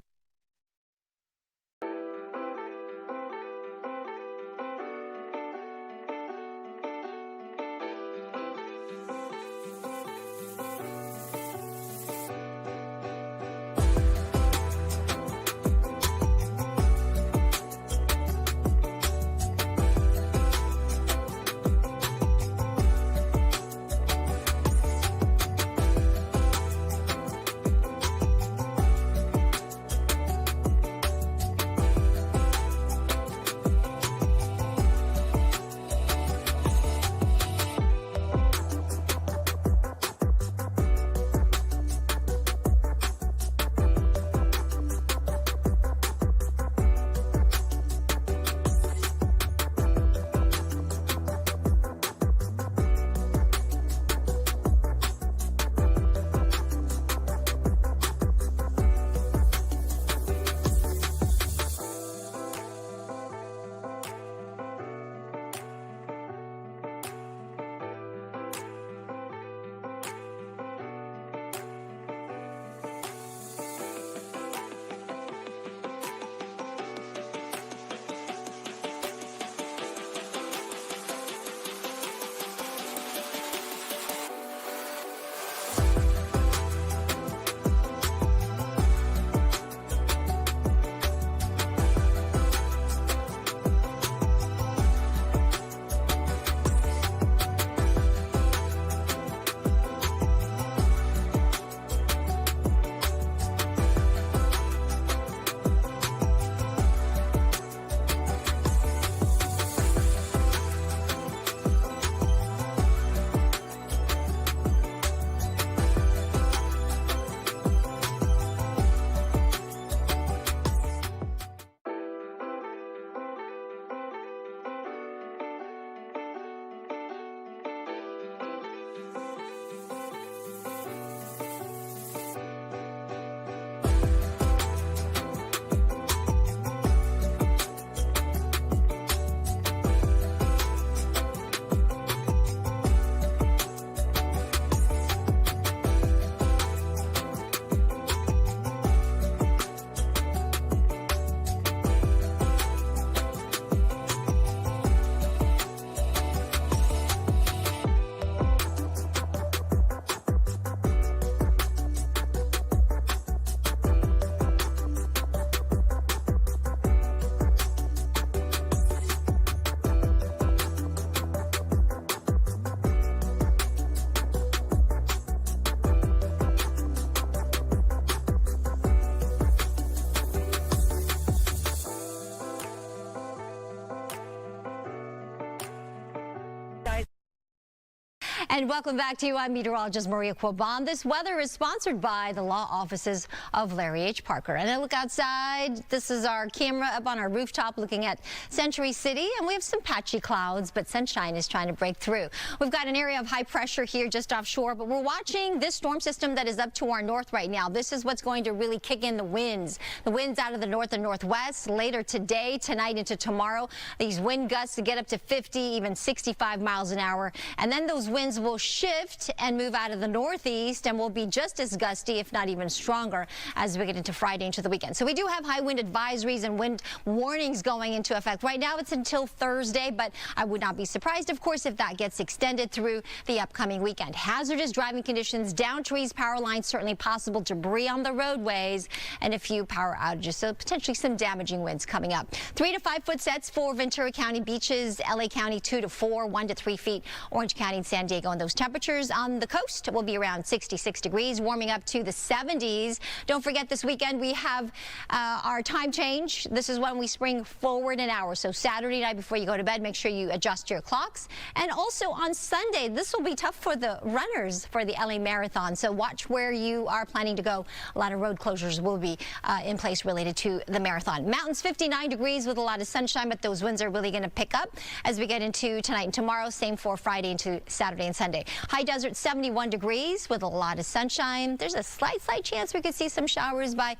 And welcome back to you. I'm meteorologist Maria Quaban. This weather is sponsored by the law offices of Larry H. Parker. And I look outside. This is our camera up on our rooftop looking at Century City. And we have some patchy clouds, but sunshine is trying to break through. We've got an area of high pressure here just offshore, but we're watching this storm system that is up to our north right now. This is what's going to really kick in the winds. The winds out of the north and northwest later today, tonight into tomorrow. These wind gusts to get up to 50, even 65 miles an hour. And then those winds will shift and move out of the northeast and will be just as gusty, if not even stronger, as we get into Friday into the weekend. So we do have high wind advisories and wind warnings going into effect. Right now it's until Thursday, but I would not be surprised, of course, if that gets extended through the upcoming weekend. Hazardous driving conditions, down trees, power lines, certainly possible debris on the roadways, and a few power outages. So potentially some damaging winds coming up. 3 to 5 foot sets for Ventura County beaches, LA County 2 to 4, 1 to 3 feet, Orange County and San Diego. And those temperatures on the coast will be around 66 degrees, warming up to the 70s. Don't forget this weekend we have our time change. This is when we spring forward an hour. So Saturday night before you go to bed, make sure you adjust your clocks. And also on Sunday, this will be tough for the runners for the LA Marathon. So watch where you are planning to go. A lot of road closures will be in place related to the marathon. Mountains 59 degrees with a lot of sunshine, but those winds are really going to pick up as we get into tonight and tomorrow. Same for Friday into Saturday and Sunday. High desert 71 degrees with a lot of sunshine. There's a slight chance we could see some showers by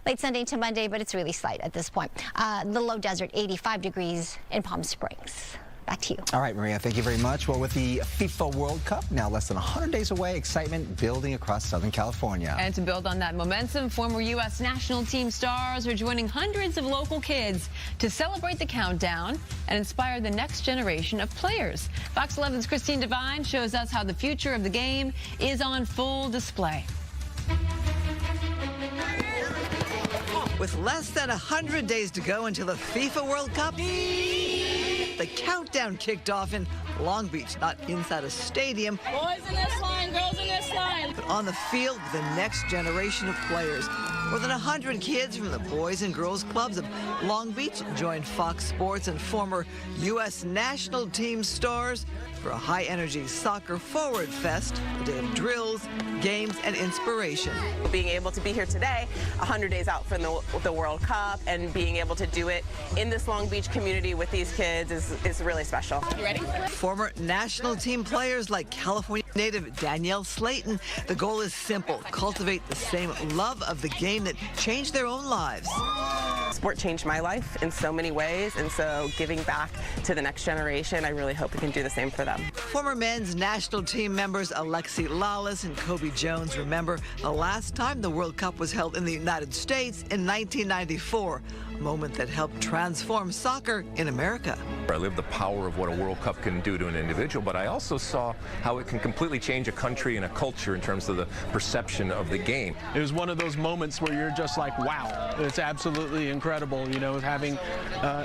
late Sunday to Monday, but it's really slight at this point. The low desert 85 degrees in Palm Springs. Back to you. All right, Maria, thank you very much. Well, with the FIFA World Cup now less than 100 days away, excitement building across Southern California. And to build on that momentum, former U.S. national team stars are joining hundreds of local kids to celebrate the countdown and inspire the next generation of players. Fox 11's Christine Devine shows us how the future of the game is on full display. With less than 100 days to go until the FIFA World Cup, the countdown kicked off in Long Beach, not inside a stadium. Boys in this line, girls in this line. But on the field with the next generation of players. More than 100 kids from the Boys and Girls Clubs of Long Beach joined Fox Sports and former U.S. national team stars for a high-energy soccer forward fest, a day of drills, games, and inspiration. Being able to be here today, 100 days out from the World Cup, and being able to do it in this Long Beach community with these kids is really special. You ready? Former national team players like California native Danielle Slayton. The goal is simple: cultivate the same love of the game that changed their own lives. Sport changed my life in so many ways, and so giving back to the next generation, I really hope we can do the same for them. Former men's national team members Alexi Lawless and Kobe Jones remember the last time the World Cup was held in the United States in 1994, a moment that helped transform soccer in America. I lived the power of what a World Cup can do to an individual, but I also saw how it can completely change a country and a culture in terms of the perception of the game. It was one of those moments where you're just like, wow, it's absolutely incredible, you know, having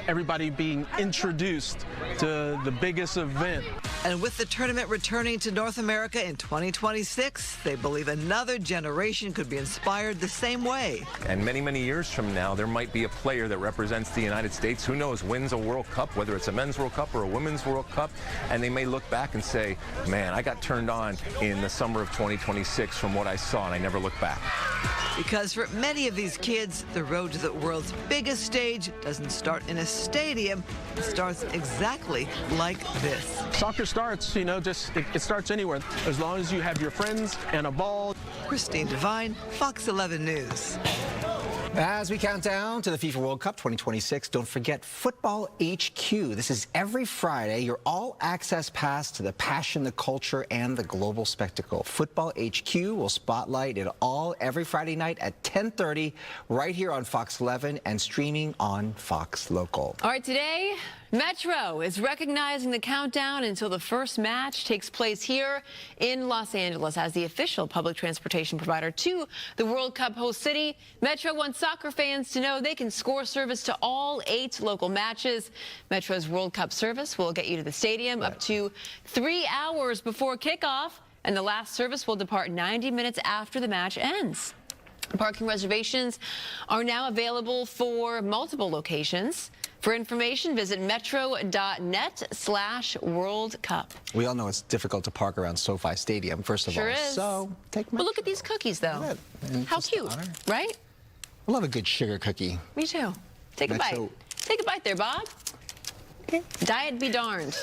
everybody being introduced to the biggest event. And with the tournament returning to North America in 2026, they believe another generation could be inspired the same way. And many, many years from now, there might be a player that represents the United States, who knows, wins a World Cup, whether it's a men's World Cup or a women's World Cup, and they may look back and say, man, I got turned on in the summer of 2026 from what I saw, and I never looked back. Because for many of these kids, the road to the world's biggest stage doesn't start in a stadium. It starts exactly like this. Soccer starts, you know, it starts anywhere, as long as you have your friends and a ball. Christine Devine, Fox 11 News. As we count down to the FIFA World Cup 2026, don't forget Football HQ. This is every Friday, your all-access pass to the passion, the culture, and the global spectacle. Football HQ will spotlight it all every Friday night at 10:30 right here on Fox 11 and streaming on Fox Local. All right, today, Metro is recognizing the countdown until the first match takes place here in Los Angeles as the official public transportation provider to the World Cup host city. Metro wants soccer fans to know they can score service to all 8 local matches. Metro's World Cup service will get you to the stadium up to 3 hours before kickoff, and the last service will depart 90 minutes after the match ends. Parking reservations are now available for multiple locations. For information, visit metro.net/World Cup. We all know it's difficult to park around SoFi Stadium, first of all. Sure is. So take But look at these cookies, though. How cute, right? I love a good sugar cookie. Me too. Take a bite. Take a bite there, Bob. Okay. Diet be darned.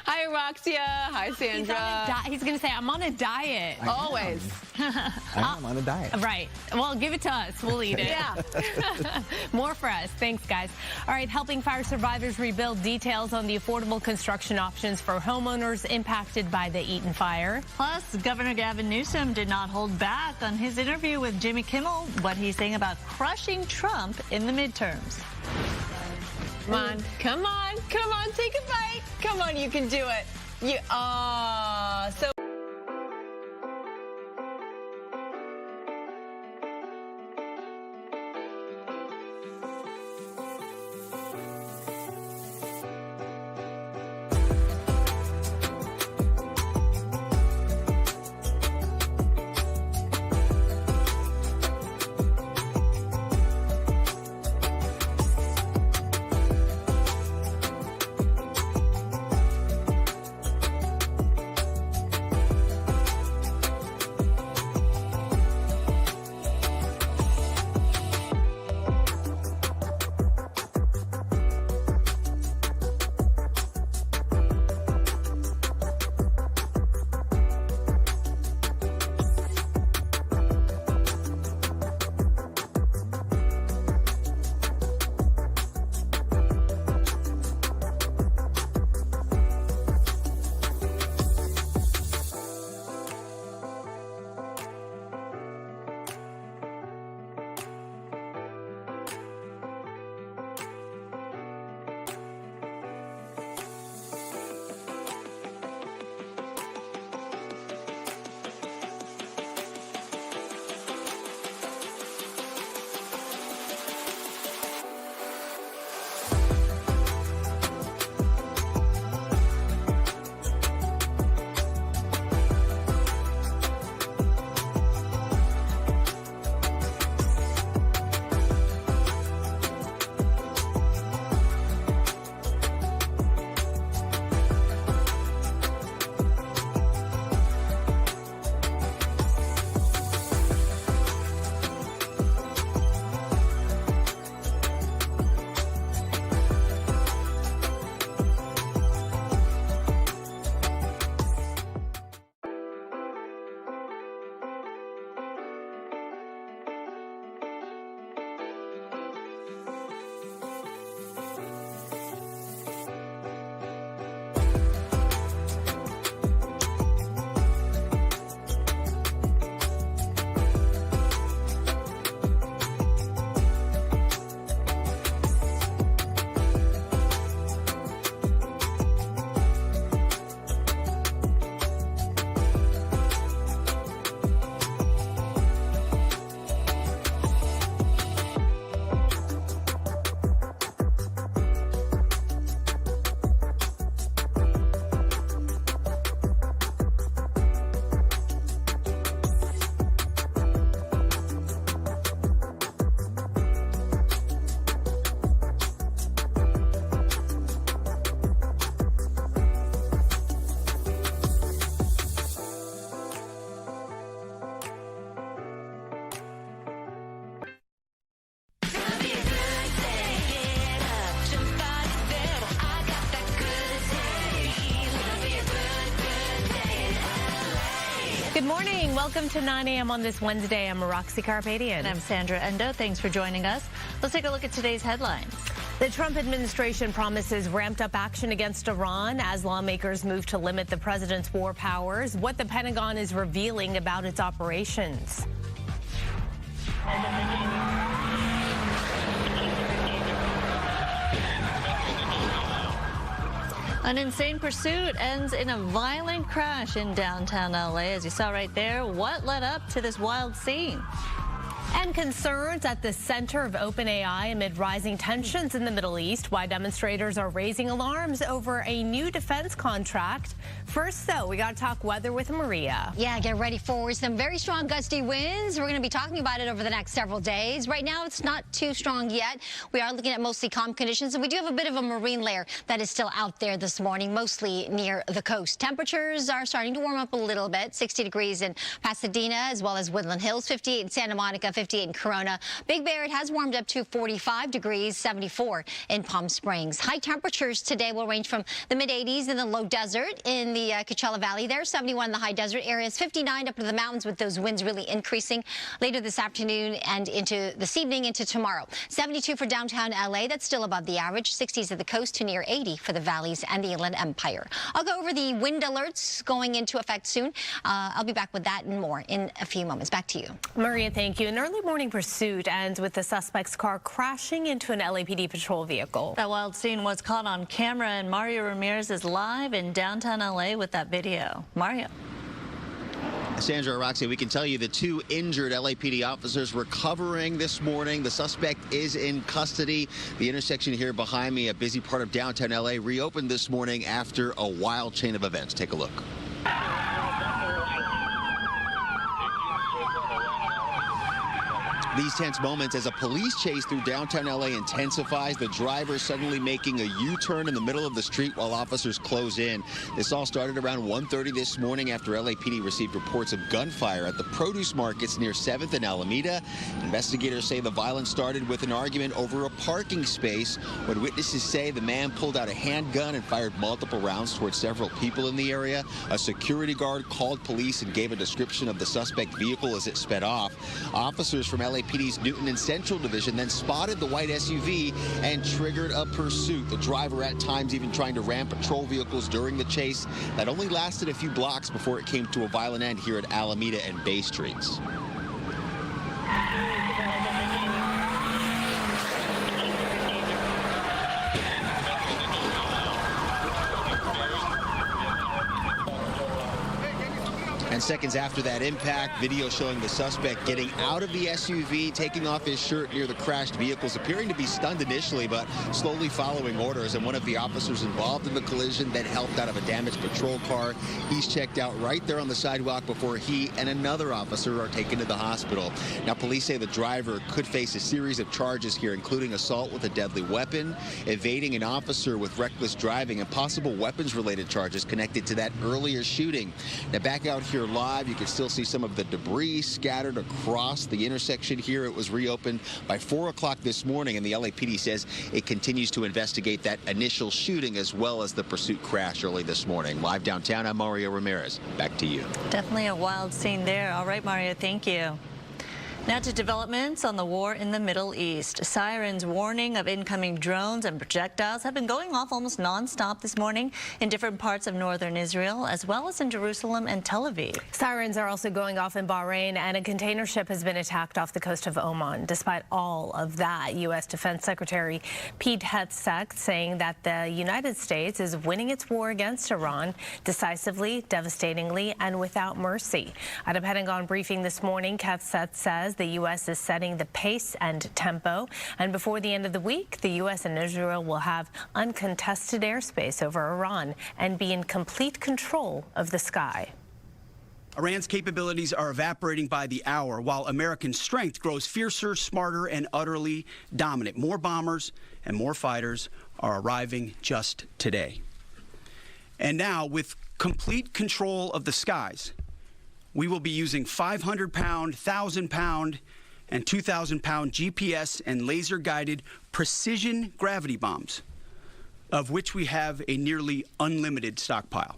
Hi, Roxia. Hi, Sandra. He's going to say, I'm on a diet. Always. I'm on a diet. Right. Well, give it to us. We'll eat it. Yeah. More for us. Thanks, guys. All right, helping fire survivors rebuild, details on the affordable construction options for homeowners impacted by the Eaton fire. Plus, Governor Gavin Newsom did not hold back on his interview with Jimmy Kimmel, what he's saying about crushing Trump in the midterms. Come on, come on, come on, take a bite. Come on, you can do it. So. Good morning. Welcome to 9 a.m. on this Wednesday. I'm Roxy Carpadian. And I'm Sandra Endo. Thanks for joining us. Let's take a look at today's headlines. The Trump administration promises ramped up action against Iran as lawmakers move to limit the president's war powers. What the Pentagon is revealing about its operations. An insane pursuit ends in a violent crash in downtown LA. As you saw right there, what led up to this wild scene? And concerns at the center of OpenAI amid rising tensions in the Middle East, why demonstrators are raising alarms over a new defense contract. First, though, we got to talk weather with Maria. Yeah, get ready for some very strong gusty winds. We're going to be talking about it over the next several days. Right now, it's not too strong yet. We are looking at mostly calm conditions, and we do have a bit of a marine layer that is still out there this morning, mostly near the coast. Temperatures are starting to warm up a little bit, 60 degrees in Pasadena, as well as Woodland Hills, 58 in Santa Monica, 58 in Corona. Big Bear, it has warmed up to 45 degrees, 74 in Palm Springs. High temperatures today will range from the mid-80s in the low desert in the Coachella Valley there, 71 in the high desert areas, 59 up into the mountains with those winds really increasing later this afternoon and into this evening into tomorrow. 72 for downtown LA, that's still above the average. 60s at the coast to near 80 for the valleys and the Inland Empire. I'll go over the wind alerts going into effect soon. I'll be back with that and more in a few moments. Back to you. Maria, thank you. An early morning pursuit ends with the suspect's car crashing into an LAPD patrol vehicle. That wild scene was caught on camera, and Mario Ramirez is live in downtown LA with that video. Mario. Sandra, Roxy, we can tell you the two injured LAPD officers recovering this morning. The suspect is in custody. The intersection here behind me, a busy part of downtown LA, reopened this morning after a wild chain of events. Take a look. These tense moments as a police chase through downtown LA intensifies. The driver suddenly making a U-turn in the middle of the street while officers close in. This all started around 1:30 this morning after LAPD received reports of gunfire at the produce markets near 7th and Alameda. Investigators say the violence started with an argument over a parking space when witnesses say the man pulled out a handgun and fired multiple rounds towards several people in the area. A security guard called police and gave a description of the suspect vehicle as it sped off. Officers from LAPD's Newton and Central Division then spotted the white SUV and triggered a pursuit. The driver at times even trying to ram patrol vehicles during the chase. That only lasted a few blocks before it came to a violent end here at Alameda and Bay Streets. And seconds after that impact, video showing the suspect getting out of the SUV, taking off his shirt near the crashed vehicles, appearing to be stunned initially, but slowly following orders. And one of the officers involved in the collision then helped out of a damaged patrol car. He's checked out right there on the sidewalk before he and another officer are taken to the hospital. Now, police say the driver could face a series of charges here, including assault with a deadly weapon, evading an officer with reckless driving, and possible weapons-related charges connected to that earlier shooting. Now, back out here live, you can still see some of the debris scattered across the intersection here. It was reopened by 4 o'clock this morning, and the LAPD says it continues to investigate that initial shooting as well as the pursuit crash early this morning. Live downtown, I'm Mario Ramirez. Back to you. Definitely a wild scene there. All right, Mario, thank you. Now to developments on the war in the Middle East. Sirens warning of incoming drones and projectiles have been going off almost nonstop this morning in different parts of northern Israel, as well as in Jerusalem and Tel Aviv. Sirens are also going off in Bahrain, and a container ship has been attacked off the coast of Oman. Despite all of that, U.S. Defense Secretary Pete Hegseth saying that the United States is winning its war against Iran decisively, devastatingly, and without mercy. At a Pentagon briefing this morning, Hegseth says the U.S. is setting the pace and tempo, and before the end of the week, the U.S. and Israel will have uncontested airspace over Iran and be in complete control of the sky. Iran's capabilities are evaporating by the hour, while American strength grows fiercer, smarter, and utterly dominant. More bombers and more fighters are arriving just today. And now, with complete control of the skies, we will be using 500-pound, 1,000-pound, and 2,000-pound GPS and laser-guided precision gravity bombs, of which we have a nearly unlimited stockpile.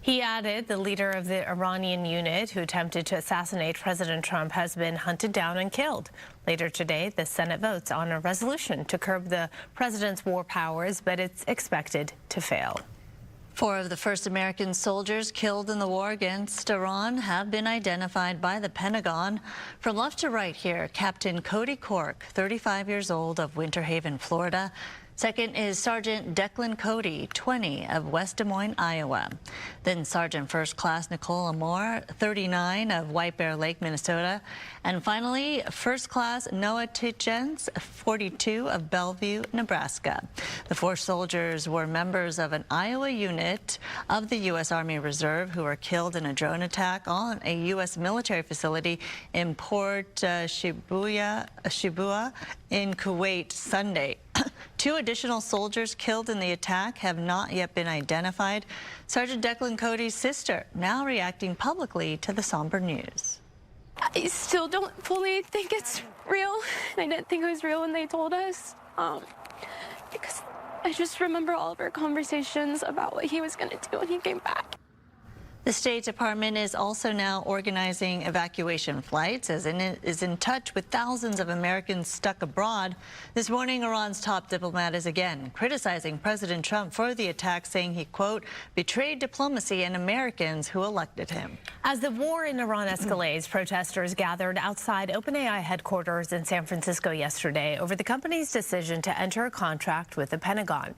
He added the leader of the Iranian unit who attempted to assassinate President Trump has been hunted down and killed. Later today, the Senate votes on a resolution to curb the president's war powers, but it's expected to fail. 4 of the first American soldiers killed in the war against Iran have been identified by the Pentagon. From left to right here, Captain Cody Cork, 35 years old, of Winter Haven, Florida, Second is Sergeant Declan Cody, 20, of West Des Moines, Iowa. Then Sergeant First Class Nicole Amore, 39, of White Bear Lake, Minnesota. And finally, First Class Noah Titchens, 42, of Bellevue, Nebraska. The 4 soldiers were members of an Iowa unit of the U.S. Army Reserve who were killed in a drone attack on a U.S. military facility in Port Shibua in Kuwait Sunday. 2 additional soldiers killed in the attack have not yet been identified. Sergeant Declan Cody's sister now reacting publicly to the somber news. I still don't fully think it's real. I didn't think it was real when they told us, because I just remember all of our conversations about what he was going to do when he came back. The State Department is also now organizing evacuation flights, as it is in touch with thousands of Americans stuck abroad. This morning, Iran's top diplomat is again criticizing President Trump for the attack, saying he, quote, betrayed diplomacy and Americans who elected him. As the war in Iran escalates, protesters gathered outside OpenAI headquarters in San Francisco yesterday over the company's decision to enter a contract with the Pentagon.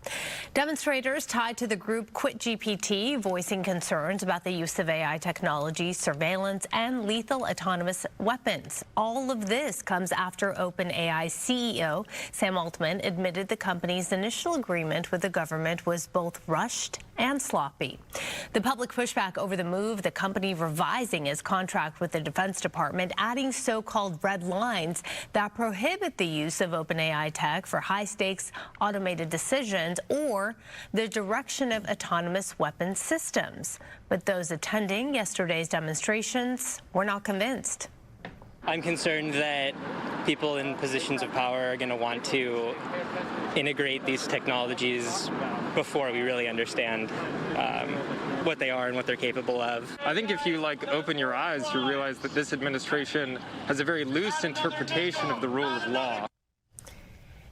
Demonstrators tied to the group Quit GPT voicing concerns about the use of AI technology, surveillance, and lethal autonomous weapons. All of this comes after OpenAI CEO Sam Altman admitted the company's initial agreement with the government was both rushed and sloppy. The public pushback over the move, the company revising its contract with the Defense Department, adding so-called red lines that prohibit the use of OpenAI tech for high-stakes automated decisions or the direction of autonomous weapon systems. But those attending yesterday's demonstrations were not convinced. I'm concerned that people in positions of power are going to want to integrate these technologies before we really understand what they are and what they're capable of. I think if you open your eyes, you realize that this administration has a very loose interpretation of the rule of law.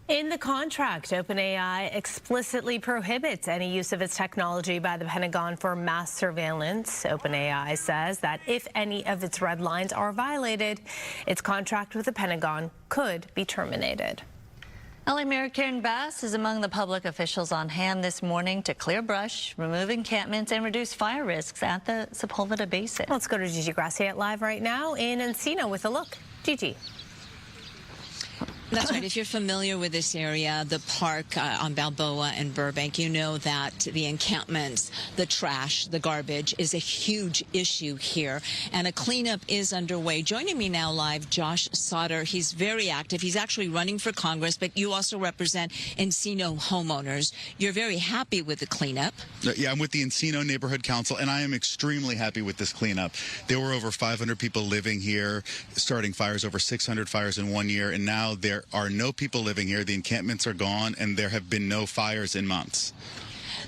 In the contract, OpenAI explicitly prohibits any use of its technology by the Pentagon for mass surveillance. OpenAI says that if any of its red lines are violated, its contract with the Pentagon could be terminated. LA Mayor Karen Bass is among the public officials on hand this morning to clear brush, remove encampments, and reduce fire risks at the Sepulveda Basin. Let's go to Gigi Graciet live right now in Encino with a look. Gigi. That's right. If you're familiar with this area, the park on Balboa and Burbank, you know that the encampments, the trash, the garbage is a huge issue here. And a cleanup is underway. Joining me now live, Josh Sauter. He's very active. He's actually running for Congress, but you also represent Encino homeowners. You're very happy with the cleanup. Yeah, I'm with the Encino Neighborhood Council, and I am extremely happy with this cleanup. There were over 500 people living here, starting fires, over 600 fires in 1 year, and now there are no people living here. The encampments are gone, and there have been no fires in months.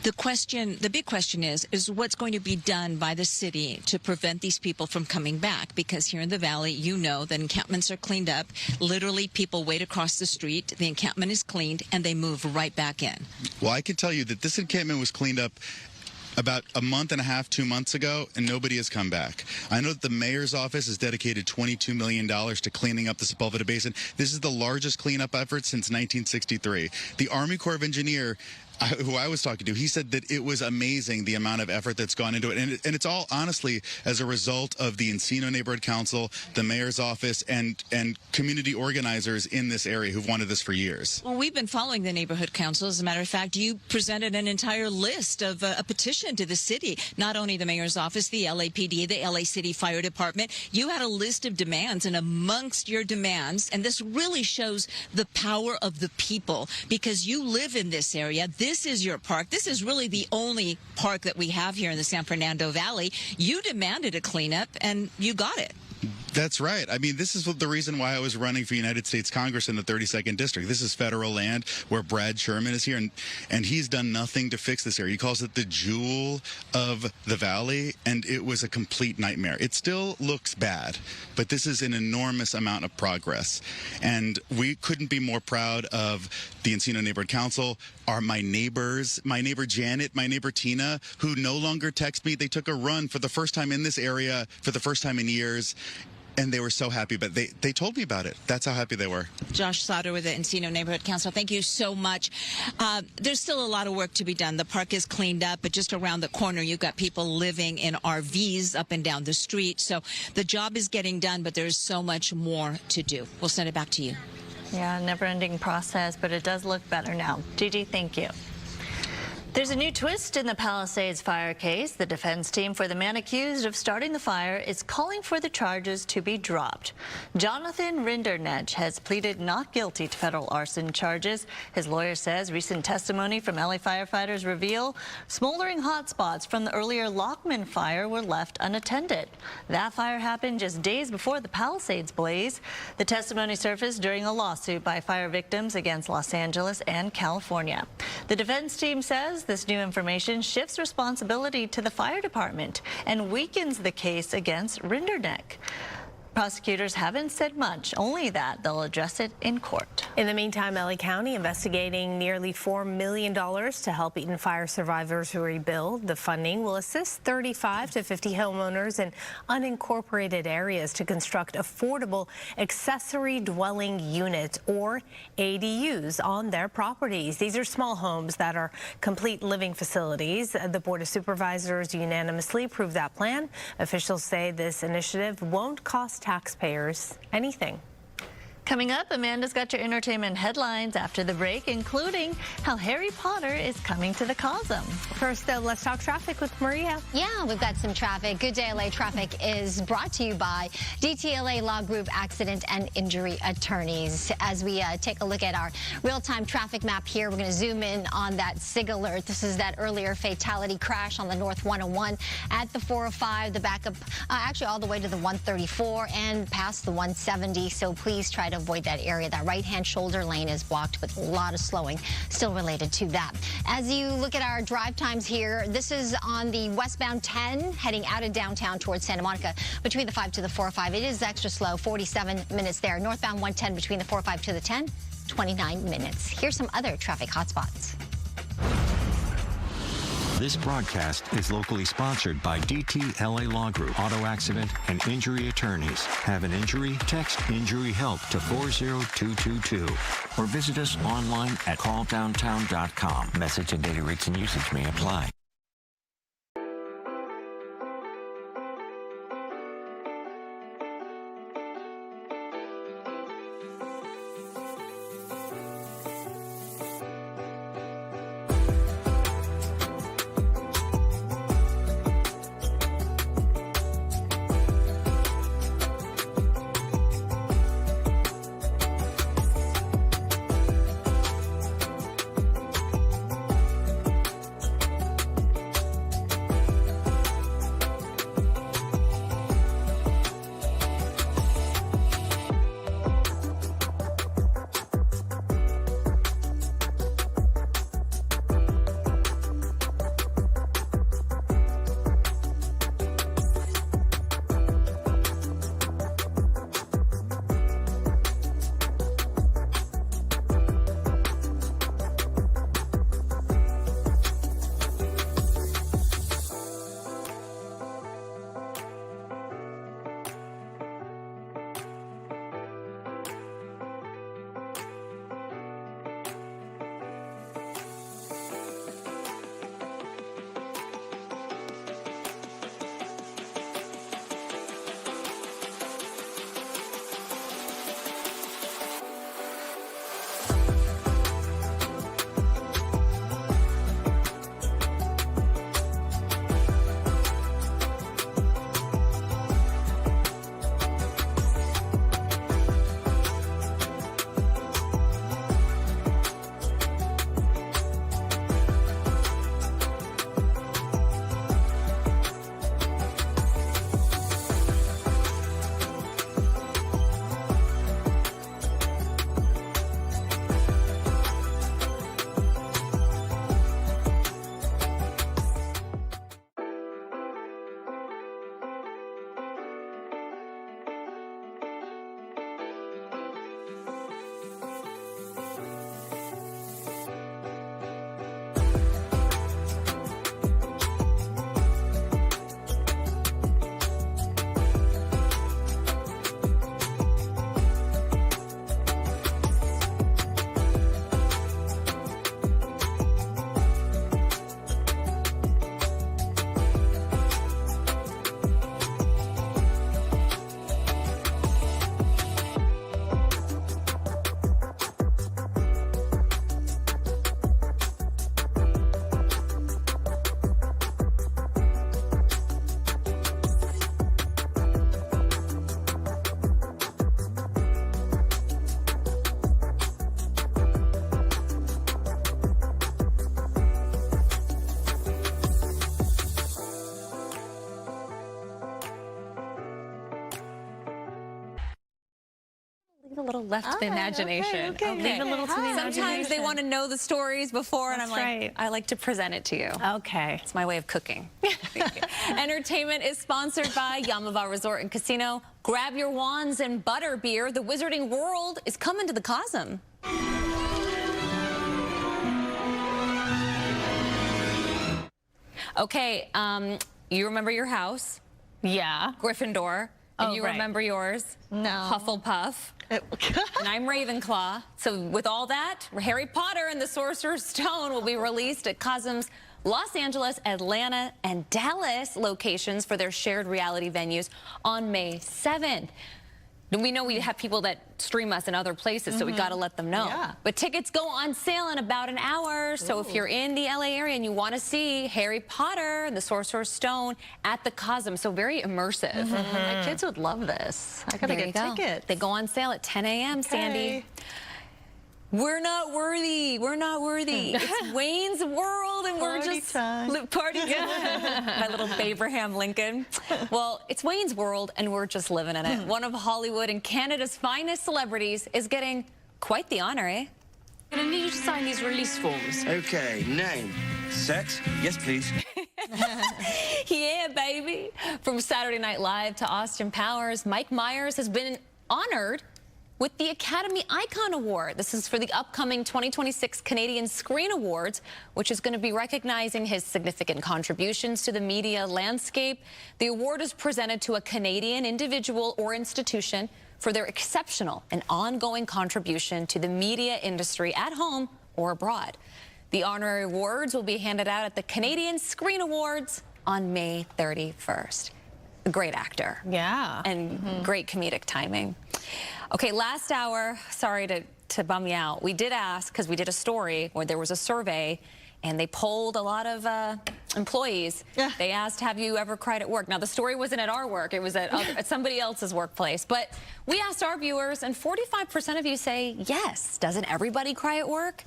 The big question is what's going to be done by the city to prevent these people from coming back? Because here in the valley, you know that encampments are cleaned up. Literally, people wait across the street. The encampment is cleaned, and they move right back in. Well, I can tell you that this encampment was cleaned up about a month and a half, 2 months ago, and nobody has come back. I know that the mayor's office has dedicated $22 million to cleaning up the Sepulveda Basin. This is the largest cleanup effort since 1963. The Army Corps of Engineers, who I was talking to, he said that it was amazing the amount of effort that's gone into it. And it's all, honestly, as a result of the Encino Neighborhood Council, the mayor's office, and community organizers in this area who've wanted this for years. Well, we've been following the Neighborhood Council. As a matter of fact, you presented an entire list of a petition to the city, not only the mayor's office, the LAPD, the LA City Fire Department. You had a list of demands, and amongst your demands, and this really shows the power of the people, because you live in this area. This is your park. This is really the only park that we have here in the San Fernando Valley. You demanded a cleanup, and you got it. That's right. I mean, this is the reason why I was running for United States Congress in the 32nd District. This is federal land where Brad Sherman is here, and he's done nothing to fix this area. He calls it the jewel of the valley, and it was a complete nightmare. It still looks bad, but this is an enormous amount of progress, and we couldn't be more proud of the Encino Neighborhood Council, my neighbors, my neighbor Janet, my neighbor Tina, who no longer text me. They took a run for the first time in this area, for the first time in years. and they were so happy, but they told me about it. That's how happy they were. Josh Sauter with the Encino Neighborhood Council. Thank you so much. There's still a lot of work to be done. The park is cleaned up, but just around the corner, you've got people living in RVs up and down the street. So the job is getting done, but there's so much more to do. We'll send it back to you. Yeah, never-ending process, but it does look better now. Gigi, thank you. There's a new twist in the Palisades fire case. The defense team for the man accused of starting the fire is calling for the charges to be dropped. Jonathan Rindernech has pleaded not guilty to federal arson charges. His lawyer says recent testimony from LA firefighters reveal smoldering hotspots from the earlier Lockman fire were left unattended. That fire happened just days before the Palisades blaze. The testimony surfaced during a lawsuit by fire victims against Los Angeles and California. The defense team says this new information shifts responsibility to the fire department and weakens the case against Rindernech. Prosecutors haven't said much, only that they'll address it in court. In the meantime, LA County investigating nearly $4 million to help Eaton fire survivors rebuild. The funding will assist 35 to 50 homeowners in unincorporated areas to construct affordable accessory dwelling units, or ADUs, on their properties. These are small homes that are complete living facilities. The Board of Supervisors unanimously approved that plan. Officials say this initiative won't cost taxpayers anything. Coming up, Amanda's got your entertainment headlines after the break, including how Harry Potter is coming to the Cosm. First, though, let's talk traffic with Maria. Yeah, we've got some traffic. Good Day LA traffic is brought to you by DTLA Law Group Accident and Injury Attorneys. As we take a look at our real-time traffic map here, we're going to zoom in on that SIG alert. This is that earlier fatality crash on the North 101 at the 405, the backup actually all the way to the 134 and past the 170. So please try to avoid that area. That right-hand shoulder lane is blocked with a lot of slowing still related to that. As you look at our drive times here, this is on the westbound 10 heading out of downtown towards Santa Monica between the 5 to the 405. It is extra slow, 47 minutes there. Northbound 110 between the 405 to the 10, 29 minutes. Here's some other traffic hotspots. This broadcast is locally sponsored by DTLA Law Group, Auto Accident and Injury Attorneys. Have an injury? Text Injury Help to 40222 or visit us online at calldowntown.com. Message and data rates and usage may apply. A little left to the imagination. Okay. Leave a little to the imagination. Sometimes they want to know the stories before, and That's I'm like, right. I like to present it to you. Okay. It's my way of cooking. Entertainment is sponsored by Yamava Resort and Casino. Grab your wands and butter beer. The Wizarding World is coming to the Cosm. Okay, you remember your house? Yeah. Gryffindor. And you right. remember yours? No. Hufflepuff. And I'm Ravenclaw. So with all that, Harry Potter and the Sorcerer's Stone will be released at Cosm's Los Angeles, Atlanta, and Dallas locations for their shared reality venues on May 7th. We know we have people that stream us in other places, so we got to let them know. Yeah. But tickets go on sale in about an hour. So if you're in the LA area and you want to see Harry Potter and the Sorcerer's Stone at the Cosm, so very immersive. My kids would love this. I gotta get tickets. They go on sale at 10 a.m., Sandy. We're not worthy. We're not worthy. It's Wayne's World, and we're just party time. My little Abraham Lincoln. Well, it's Wayne's World, and we're just living in it. One of Hollywood and Canada's finest celebrities is getting quite the honor, eh? I'm gonna need you to sign these release forms. Okay, name. Sex? Yes, please. Yeah, baby. From Saturday Night Live to Austin Powers, Mike Myers has been honored with the Academy Icon Award. This is for the upcoming 2026 Canadian Screen Awards, which is going to be recognizing his significant contributions to the media landscape. The award is presented to a Canadian individual or institution for their exceptional and ongoing contribution to the media industry at home or abroad. The honorary awards will be handed out at the Canadian Screen Awards on May 31st. A great actor. Yeah. And great comedic timing. Okay, last hour, sorry to bum you out. We did ask, because we did a story where there was a survey, and they polled a lot of employees. They asked, have you ever cried at work? Now, the story wasn't at our work. It was at somebody else's workplace. But we asked our viewers, and 45% of you say yes. Doesn't everybody cry at work?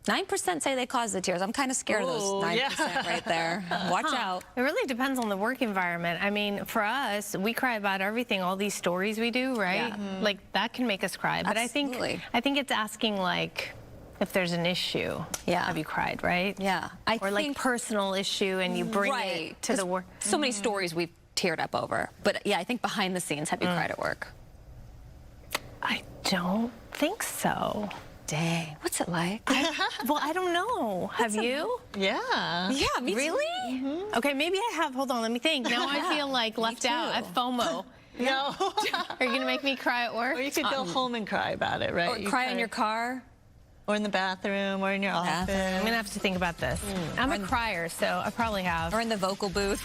9% say they cause the tears. I'm kind of scared of those 9% right there. Watch out. It really depends on the work environment. I mean, for us, we cry about everything, all these stories we do, right? Like, that can make us cry. But Absolutely. I think it's asking, like, if there's an issue. Yeah. Have you cried, right? Yeah. Or like personal issue and you bring it to the work. So many stories we've teared up over. But yeah, I think behind the scenes, have you cried at work? I don't think so. Dang. What's it like? Well, I don't know. Have you? Yeah. Yeah, me Really? Okay, maybe I have. Hold on, let me think. Now I feel like left out. I have FOMO. No. Are you going to make me cry at work? Or you could go home and cry about it, right? Or cry in your car. Or in the bathroom, or in your office. I'm going to have to think about this. I'm a crier, so I probably have. Or in the vocal booth.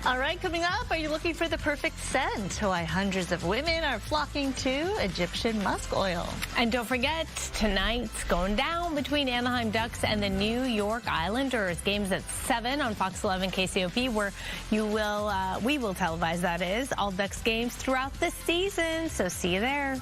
All right, coming up, are you looking for the perfect scent? Why hundreds of women are flocking to Egyptian musk oil. And don't forget, tonight's going down between Anaheim Ducks and the New York Islanders. Games at 7 on Fox 11 KCOP, where we will televise, that is, all Ducks games throughout the season. So see you there.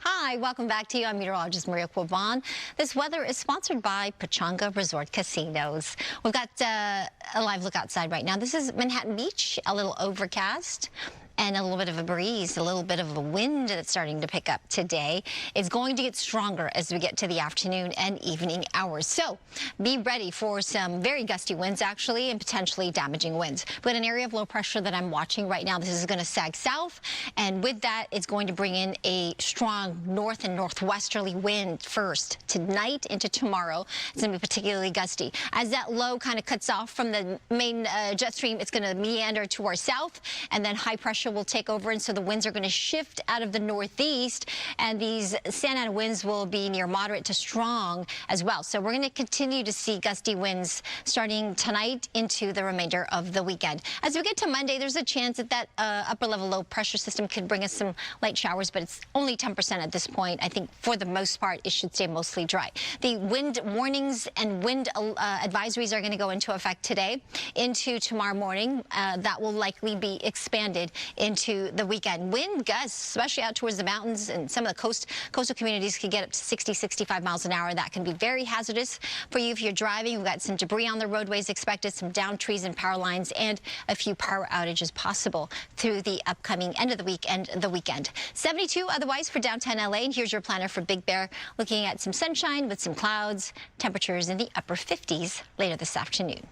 Hi, welcome back to you. I'm meteorologist Maria Quaban. This weather is sponsored by Pechanga Resort Casinos. We've got a live look outside right now. This is Manhattan Beach, a little overcast and a little bit of a breeze, a little bit of a wind that's starting to pick up today. It's going to get stronger as we get to the afternoon and evening hours. So be ready for some very gusty winds, actually, and potentially damaging winds. We've got an area of low pressure that I'm watching right now. This is going to sag south, and with that, it's going to bring in a strong north and northwesterly wind first tonight into tomorrow. It's going to be particularly gusty. As that low kind of cuts off from the main jet stream, it's going to meander to our south, and then high pressure will take over, and so the winds are going to shift out of the northeast, and these Santa Ana winds will be near moderate to strong as well. So we're going to continue to see gusty winds starting tonight into the remainder of the weekend. As we get to Monday, there's a chance that that upper level low pressure system could bring us some light showers, but it's only 10% at this point. I think for the most part, it should stay mostly dry. The wind warnings and wind advisories are going to go into effect today into tomorrow morning. That will likely be expanded into the weekend. Wind gusts, especially out towards the mountains and some of the coastal communities, can get up to 60, 65 miles an hour. That can be very hazardous for you if you're driving. We've got some debris on the roadways expected, some downed trees and power lines, and a few power outages possible through the upcoming end of the week and the weekend. 72 otherwise for downtown LA. And here's your planner for Big Bear, looking at some sunshine with some clouds, temperatures in the upper 50s later this afternoon.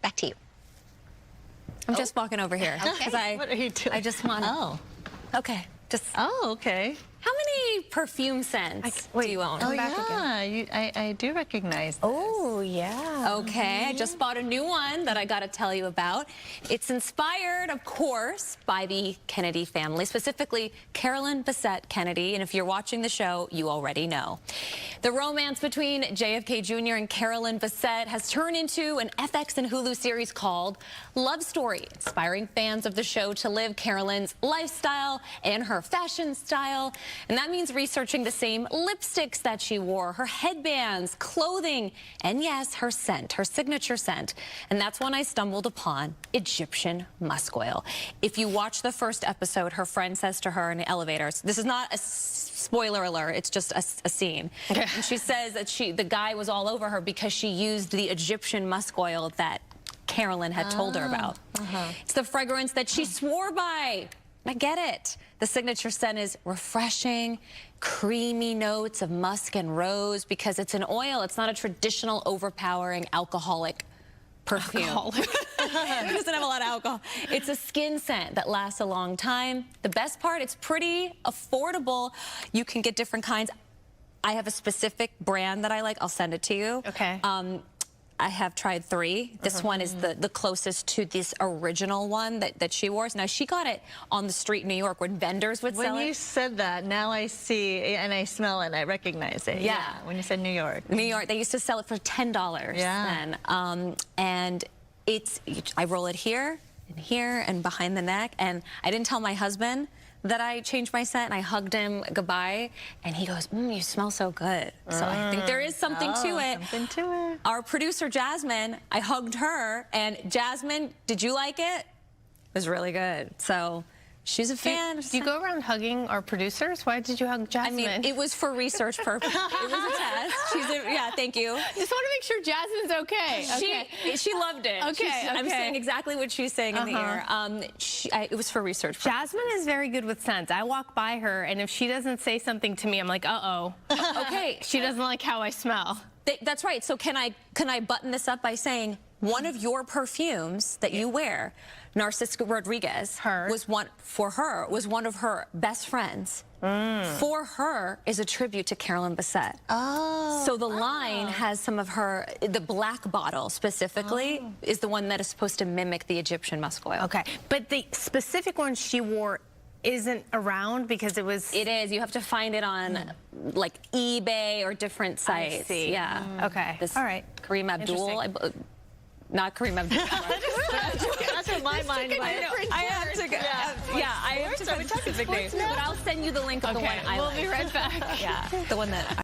Back to you. I'm just walking over here. Okay. What are you doing? I just want to. Oh. Okay. Okay. How many perfume scents do you own? Oh, yeah. I do recognize this. Oh, yeah. Okay. I just bought a new one that I got to tell you about. It's inspired, of course, by the Kennedy family, specifically Carolyn Bessette Kennedy. And if you're watching the show, you already know. The romance between JFK Jr. and Carolyn Bessette has turned into an FX and Hulu series called Love Story, inspiring fans of the show to live Carolyn's lifestyle and her fashion style. And that means researching the same lipsticks that she wore, her headbands, clothing, and yes, her scent, her signature scent. And that's when I stumbled upon Egyptian musk oil. If you watch the first episode, her friend says to her in the elevator, this is not a spoiler alert, it's just a scene. Okay. And she says that the guy was all over her because she used the Egyptian musk oil that Carolyn had told her about. It's the fragrance that she swore by. I get it. The signature scent is refreshing, creamy notes of musk and rose because it's an oil. It's not a traditional overpowering alcoholic perfume. It doesn't have a lot of alcohol. It's a skin scent that lasts a long time. The best part, it's pretty affordable. You can get different kinds. I have a specific brand that I like. I'll send it to you. Okay. I have tried 3. This one is the closest to this original one that she wore. Now, she got it on the street in New York when vendors would sell it. When you said that, now I see and I smell it and I recognize it. Yeah. When you said New York. New York, they used to sell it for $10 then. And I roll it here and behind the neck. And I didn't tell my husband that I changed my scent, and I hugged him goodbye, and he goes, you smell so good. So I think there is something to it. Something to it. Our producer, Jasmine, I hugged her, and Jasmine, did you like it? It was really good. So she's a fan. Do you go around hugging our producers? Why did you hug Jasmine? I mean, it was for research purposes. It was a test. Yeah, thank you. Just want to make sure Jasmine's okay. She loved it. Okay, I'm saying exactly what she's saying in the ear. It was for research purposes. Jasmine is very good with scents. I walk by her, and if she doesn't say something to me, I'm like, uh-oh. Okay. She doesn't like how I smell. That's right. So can I button this up by saying one of your perfumes that you wear, Narcissus Rodriguez, was one of her best friends. For her is a tribute to Carolyn Bessette. So the line has some of her, the black bottle specifically is the one that is supposed to mimic the Egyptian musk oil. Okay, but the specific one she wore isn't around because it was... It is. You have to find it on like eBay or different sites. I see. Yeah. Okay. This all right. Kareem Abdul. Not Kareem Abdul. That's in my mind. I have to go. Yeah, I have to find specific names. But I'll send you the link of the one I like. We'll be right back. Yeah, the one that...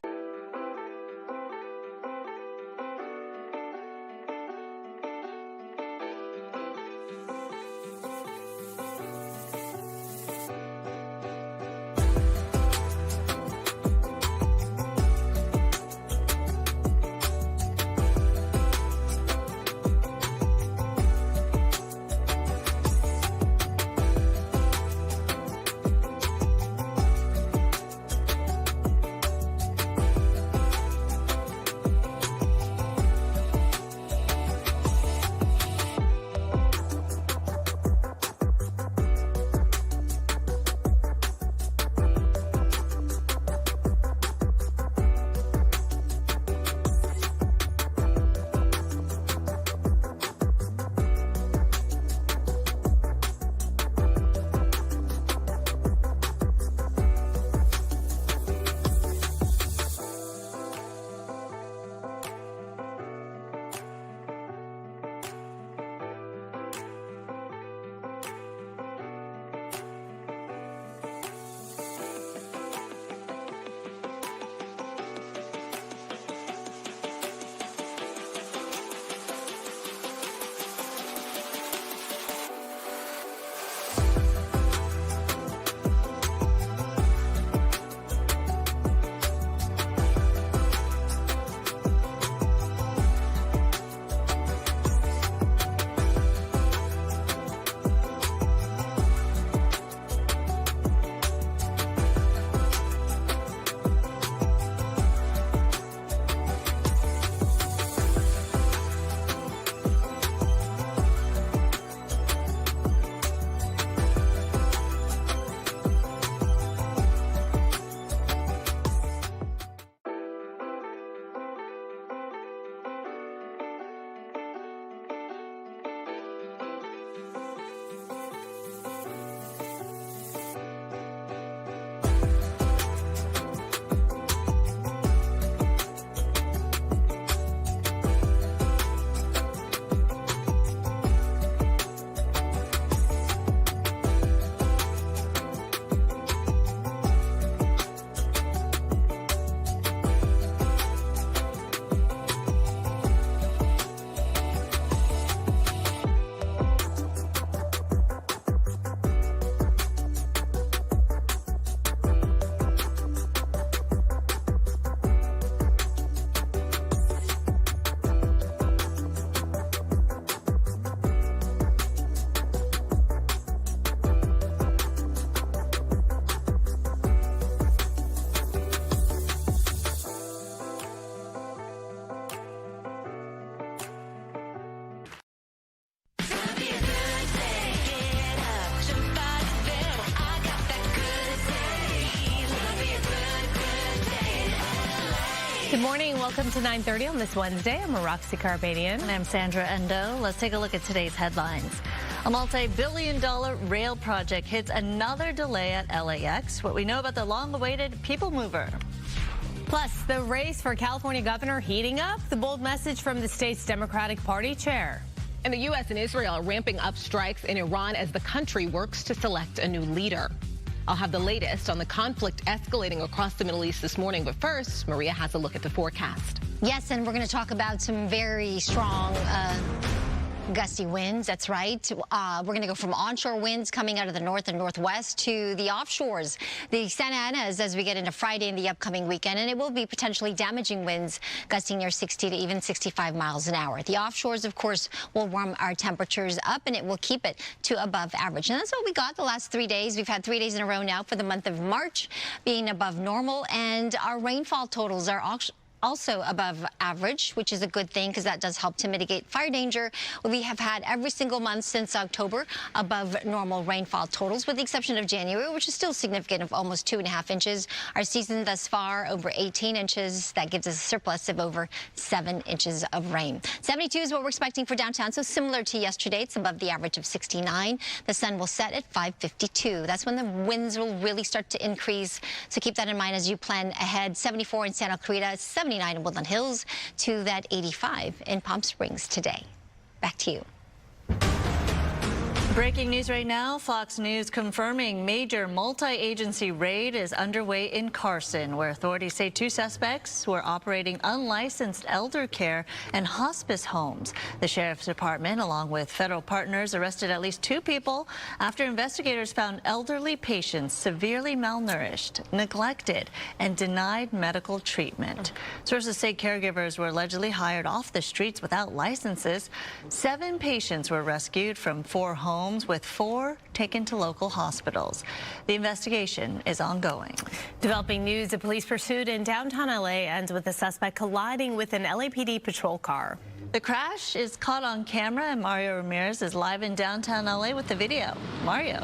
Good morning. Welcome to 9:30 on this Wednesday. I'm Roxy Carpadian. And I'm Sandra Endo. Let's take a look at today's headlines. A multi-billion-dollar rail project hits another delay at LAX. What we know about the long-awaited people mover. Plus, the race for California governor heating up. The bold message from the state's Democratic Party chair. And the U.S. and Israel are ramping up strikes in Iran as the country works to select a new leader. I'll have the latest on the conflict escalating across the Middle East this morning. But first, Maria has a look at the forecast. Yes, and we're going to talk about some very strong gusty winds. That's right. We're going to go from onshore winds coming out of the north and northwest to the offshores, the Santa Anas, as we get into Friday and the upcoming weekend. And it will be potentially damaging winds gusting near 60 to even 65 miles an hour. The offshores, of course, will warm our temperatures up, and it will keep it to above average. And that's what we got the last 3 days. We've had 3 days in a row now for the month of March being above normal, and our rainfall totals are also above average, which is a good thing because that does help to mitigate fire danger. We have had every single month since October above normal rainfall totals, with the exception of January, which is still significant of almost 2.5 inches. Our season thus far over 18 inches. That gives us a surplus of over 7 inches of rain. 72 is what we're expecting for downtown, so similar to yesterday. It's above the average of 69. The sun will set at 5:52. That's when the winds will really start to increase, so keep that in mind as you plan ahead. 74 in Santa Clarita, 79 in Woodland Hills, to that 85 in Palm Springs today. Back to you. Breaking news right now. Fox News confirming major multi-agency raid is underway in Carson, where authorities say 2 suspects were operating unlicensed elder care and hospice homes. The Sheriff's Department, along with federal partners, arrested at least 2 people after investigators found elderly patients severely malnourished, neglected, and denied medical treatment. Sources say caregivers were allegedly hired off the streets without licenses. 7 patients were rescued from 4 homes, with 4 taken to local hospitals. The investigation is ongoing. Developing news, a police pursuit in downtown LA ends with a suspect colliding with an LAPD patrol car. The crash is caught on camera, and Mario Ramirez is live in downtown LA with the video. Mario.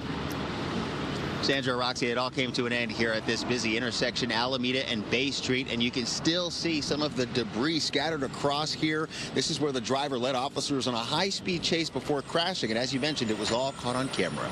Sandra, Roxy, it all came to an end here at this busy intersection, Alameda and Bay Street, and you can still see some of the debris scattered across here. This is where the driver led officers on a high-speed chase before crashing, and as you mentioned, it was all caught on camera.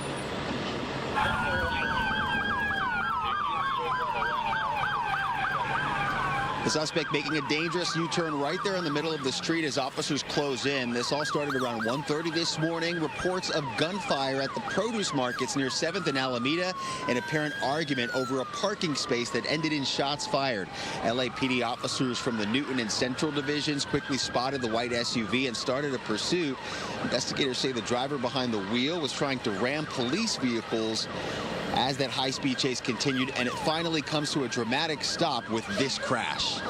The suspect making a dangerous U-turn right there in the middle of the street as officers close in. This all started around 1:30 this morning. Reports of gunfire at the produce markets near 7th and Alameda. An apparent argument over a parking space that ended in shots fired. LAPD officers from the Newton and Central divisions quickly spotted the white SUV and started a pursuit. Investigators say the driver behind the wheel was trying to ram police vehicles as that high-speed chase continued, and it finally comes to a dramatic stop with this crash.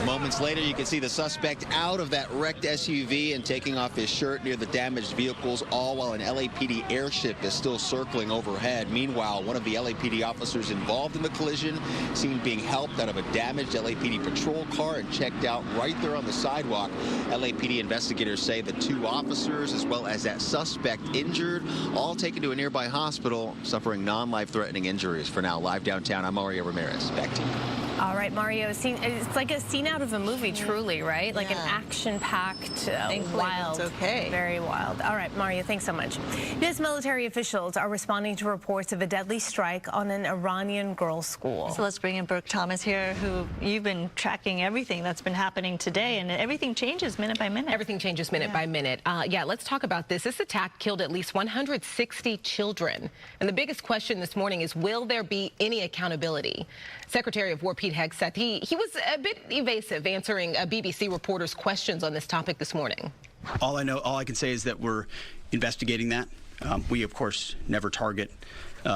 Moments later, you can see the suspect out of that wrecked SUV and taking off his shirt near the damaged vehicles, all while an LAPD airship is still circling overhead. Meanwhile, one of the LAPD officers involved in the collision seen being helped out of a damaged LAPD patrol car and checked out right there on the sidewalk. LAPD investigators say the 2 officers, as well as that suspect injured, all taken to a nearby hospital, suffering non-life-threatening injuries. For now, live downtown, I'm Mario Ramirez. Back to you. All right, Mario, it's like a scene out of a movie, truly, right? Like an action-packed, wild. It's okay. Very wild. All right, Mario, thanks so much. U.S. military officials are responding to reports of a deadly strike on an Iranian girls' school. So let's bring in Brooke Thomas here, who you've been tracking everything that's been happening today, and everything changes minute by minute. Everything changes minute by minute. Yeah, let's talk about this. This attack killed at least 160 children. And the biggest question this morning is, will there be any accountability? Secretary of War Pete Hegseth, he was a bit evasive answering a BBC reporter's questions on this topic this morning. All I can say is that we're investigating that. We, of course, never target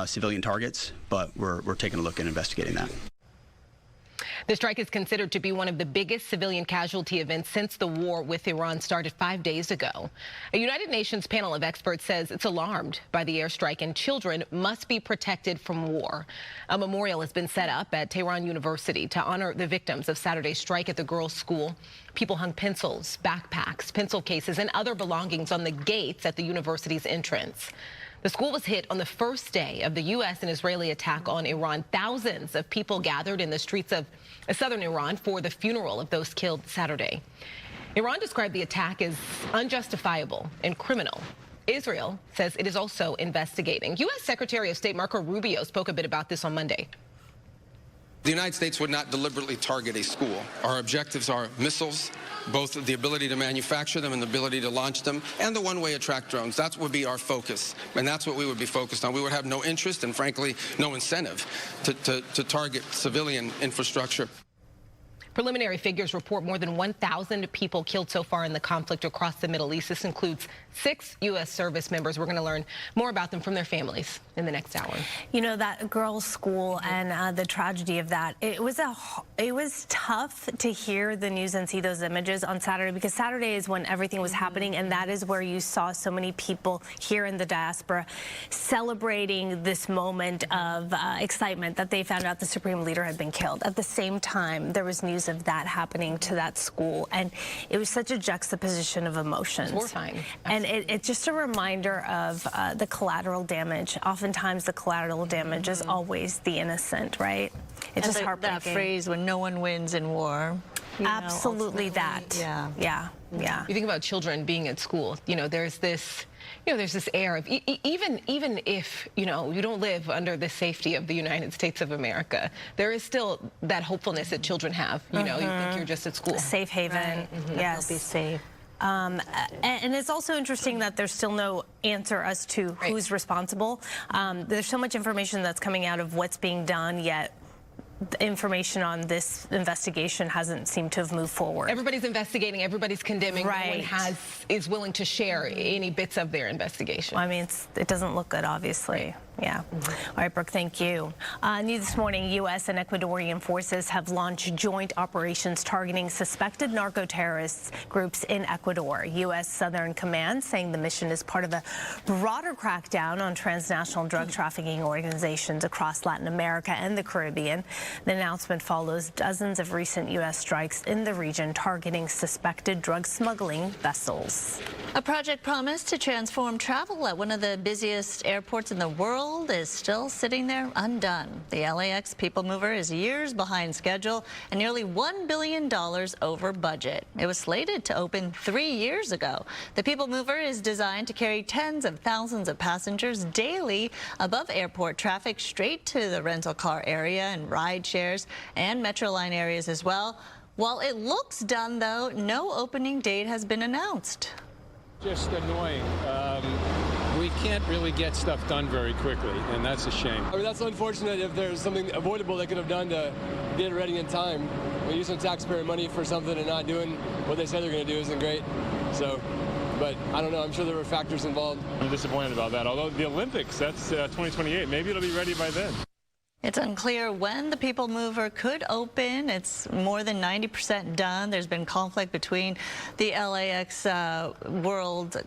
civilian targets, but we're taking a look and investigating that. The strike is considered to be one of the biggest civilian casualty events since the war with Iran started 5 days ago. A United Nations panel of experts says it's alarmed by the airstrike and children must be protected from war. A memorial has been set up at Tehran University to honor the victims of Saturday's strike at the girls' school. People hung pencils, backpacks, pencil cases, and other belongings on the gates at the university's entrance. The school was hit on the first day of the U.S. and Israeli attack on Iran. Thousands of people gathered in the streets of southern Iran for the funeral of those killed Saturday. Iran described the attack as unjustifiable and criminal. Israel says it is also investigating. U.S. Secretary of State Marco Rubio spoke a bit about this on Monday. The United States would not deliberately target a school. Our objectives are missiles, both the ability to manufacture them and the ability to launch them, and the one-way attract drones. That would be our focus, and that's what we would be focused on. We would have no interest and, frankly, no incentive to target civilian infrastructure. Preliminary figures report more than 1,000 people killed so far in the conflict across the Middle East. This includes 6 U.S. service members. We're going to learn more about them from their families in the next hour. You know, that girls' school and the tragedy of that, it was tough to hear the news and see those images on Saturday, because Saturday is when everything was happening, and that is where you saw so many people here in the diaspora celebrating this moment of excitement that they found out the Supreme Leader had been killed. At the same time, there was news of that happening to that school, and it was such a juxtaposition of emotions. It's horrifying. And it's just a reminder of the collateral damage. Oftentimes the collateral damage is always the innocent, right? It's just heartbreaking. That phrase, when no one wins in war. Absolutely that. Yeah. Yeah. Yeah. You think about children being at school, you know, there's this air of even if, you know, you don't live under the safety of the United States of America, there is still that hopefulness that children have. You know, you think you're just at school. Safe haven. Right. Yes. They'll be safe. And it's also interesting that there's still no answer as to who's responsible. There's so much information that's coming out of what's being done, yet the information on this investigation hasn't seemed to have moved forward. Everybody's investigating, everybody's condemning. Right. No one is willing to share any bits of their investigation. Well, I mean, it doesn't look good, obviously. Yeah. All right, Brooke, thank you. New this morning, U.S. and Ecuadorian forces have launched joint operations targeting suspected narco-terrorist groups in Ecuador. U.S. Southern Command saying the mission is part of a broader crackdown on transnational drug trafficking organizations across Latin America and the Caribbean. The announcement follows dozens of recent U.S. strikes in the region targeting suspected drug smuggling vessels. A project promised to transform travel at one of the busiest airports in the world is still sitting there undone. The LAX People Mover is years behind schedule and nearly $1 billion over budget. It was slated to open 3 years ago. The People Mover is designed to carry tens of thousands of passengers daily above airport traffic straight to the rental car area and ride shares and Metroline areas as well. While it looks done, though, no opening date has been announced. Just annoying. We can't really get stuff done very quickly, and that's a shame. I mean, that's unfortunate. If there's something avoidable they could have done to get it ready in time. We're using taxpayer money for something and not doing what they said they're going to do isn't great. So, but I don't know. I'm sure there were factors involved. I'm disappointed about that. Although the Olympics, that's 2028. Maybe it'll be ready by then. It's unclear when the People Mover could open. It's more than 90% done. There's been conflict between the LAX World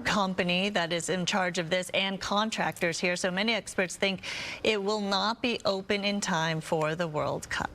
company that is in charge of this and contractors here. So many experts think it will not be open in time for the World Cup.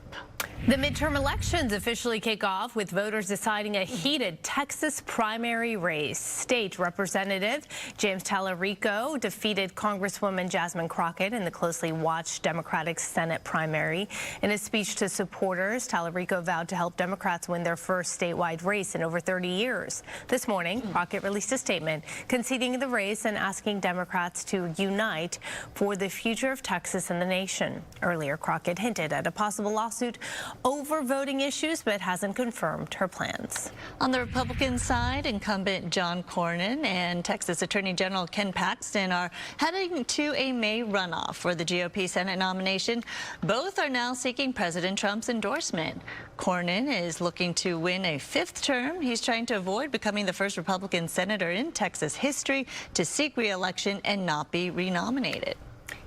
The midterm elections officially kick off with voters deciding a heated Texas primary race. State Representative James Tallarico defeated Congresswoman Jasmine Crockett in the closely watched Democratic Senate primary. In a speech to supporters, Tallarico vowed to help Democrats win their first statewide race in over 30 years. This morning, Crockett released a statement conceding the race and asking Democrats to unite for the future of Texas and the nation. Earlier, Crockett hinted at a possible lawsuit over voting issues, but hasn't confirmed her plans. On the Republican side, incumbent John Cornyn and Texas Attorney General Ken Paxton are heading to a May runoff for the GOP Senate nomination. Both are now seeking President Trump's endorsement. Cornyn is looking to win a 5th term. He's trying to avoid becoming the first Republican senator in Texas history to seek re-election and not be renominated.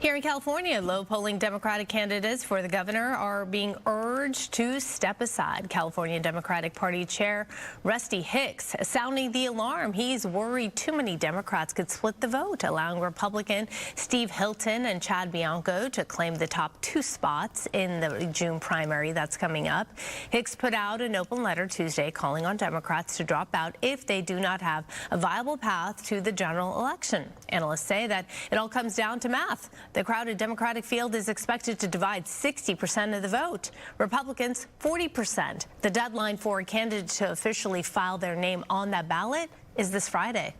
Here in California, low-polling Democratic candidates for the governor are being urged to step aside. California Democratic Party Chair Rusty Hicks sounding the alarm. He's worried too many Democrats could split the vote, allowing Republican Steve Hilton and Chad Bianco to claim the top 2 spots in the June primary that's coming up. Hicks put out an open letter Tuesday calling on Democrats to drop out if they do not have a viable path to the general election. Analysts say that it all comes down to math. The crowded Democratic field is expected to divide 60% of the vote. Republicans, 40%. The deadline for a candidate to officially file their name on that ballot is this Friday.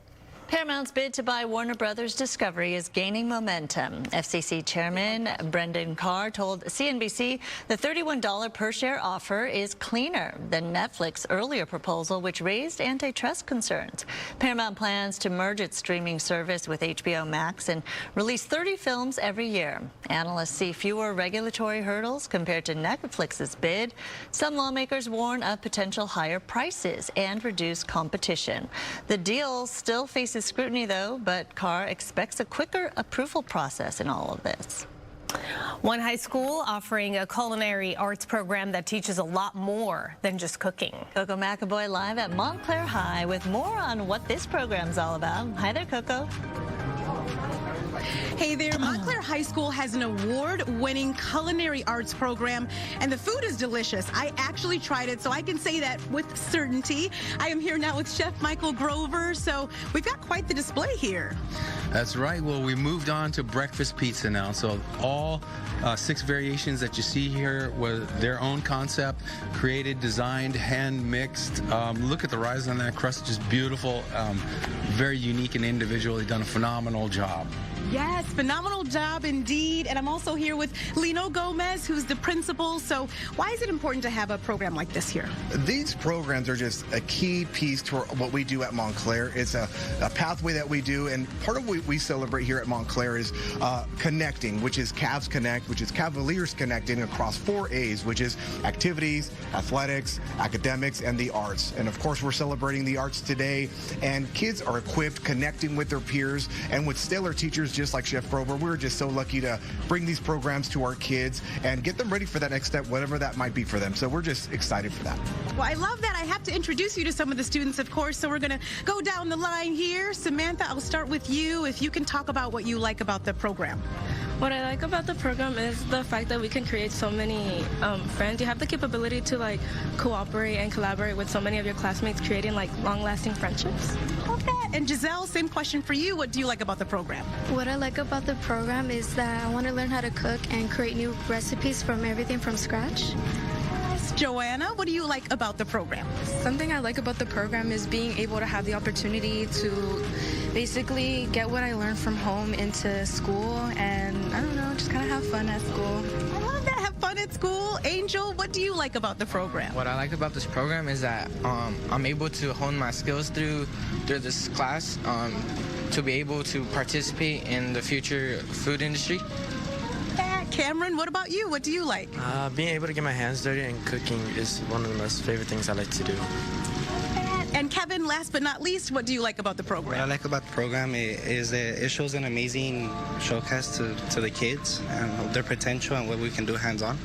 Paramount's bid to buy Warner Brothers Discovery is gaining momentum. FCC Chairman Brendan Carr told CNBC the $31 per share offer is cleaner than Netflix's earlier proposal, which raised antitrust concerns. Paramount plans to merge its streaming service with HBO Max and release 30 films every year. Analysts see fewer regulatory hurdles compared to Netflix's bid. Some lawmakers warn of potential higher prices and reduced competition. The deal still faces scrutiny, though, but Carr expects a quicker approval process in all of this. One high school offering a culinary arts program that teaches a lot more than just cooking. Coco McAvoy live at Montclair High with more on what this program's all about. Hi there, Coco. Hey there, Montclair High School has an award-winning culinary arts program, and the food is delicious. I actually tried it, so I can say that with certainty. I am here now with Chef Michael Grover, so we've got quite the display here. That's right. Well, we moved on to breakfast pizza now, so all 6 variations that you see here were their own concept, created, designed, hand-mixed. Look at the rise on that crust, just beautiful, very unique and individual. They've done a phenomenal job. Yes, phenomenal job indeed. And I'm also here with Lino Gomez, who's the principal. So why is it important to have a program like this here? These programs are just a key piece to what we do at Montclair. It's a pathway that we do, and part of what we celebrate here at Montclair is connecting, which is Cavs Connect, which is Cavaliers connecting across 4 A's, which is activities, athletics, academics, and the arts. And of course, we're celebrating the arts today, and kids are equipped, connecting with their peers, and with stellar teachers just like Chef Grover. We're just so lucky to bring these programs to our kids and get them ready for that next step, whatever that might be for them. So we're just excited for that. Well, I love that. I have to introduce you to some of the students, of course, so we're going to go down the line here. Samantha, I'll start with you. If you can talk about what you like about the program. What I like about the program is the fact that we can create so many friends. You have the capability to like cooperate and collaborate with so many of your classmates, creating like long-lasting friendships. Love that. And Giselle, same question for you. What do you like about the program? What I like about the program is that I want to learn how to cook and create new recipes from everything from scratch. Joanna, what do you like about the program? Something I like about the program is being able to have the opportunity to basically get what I learned from home into school, and I don't know, just kind of have fun at school. I love that. Have fun at school. Angel, what do you like about the program? What I like about this program is that I'm able to hone my skills through this class to be able to participate in the future food industry. Cameron, what about you? What do you like? Being able to get my hands dirty and cooking is one of the most favorite things I like to do. And Kevin, last but not least, what do you like about the program? What I like about the program is that it shows an amazing showcase to the kids and their potential and what we can do hands-on.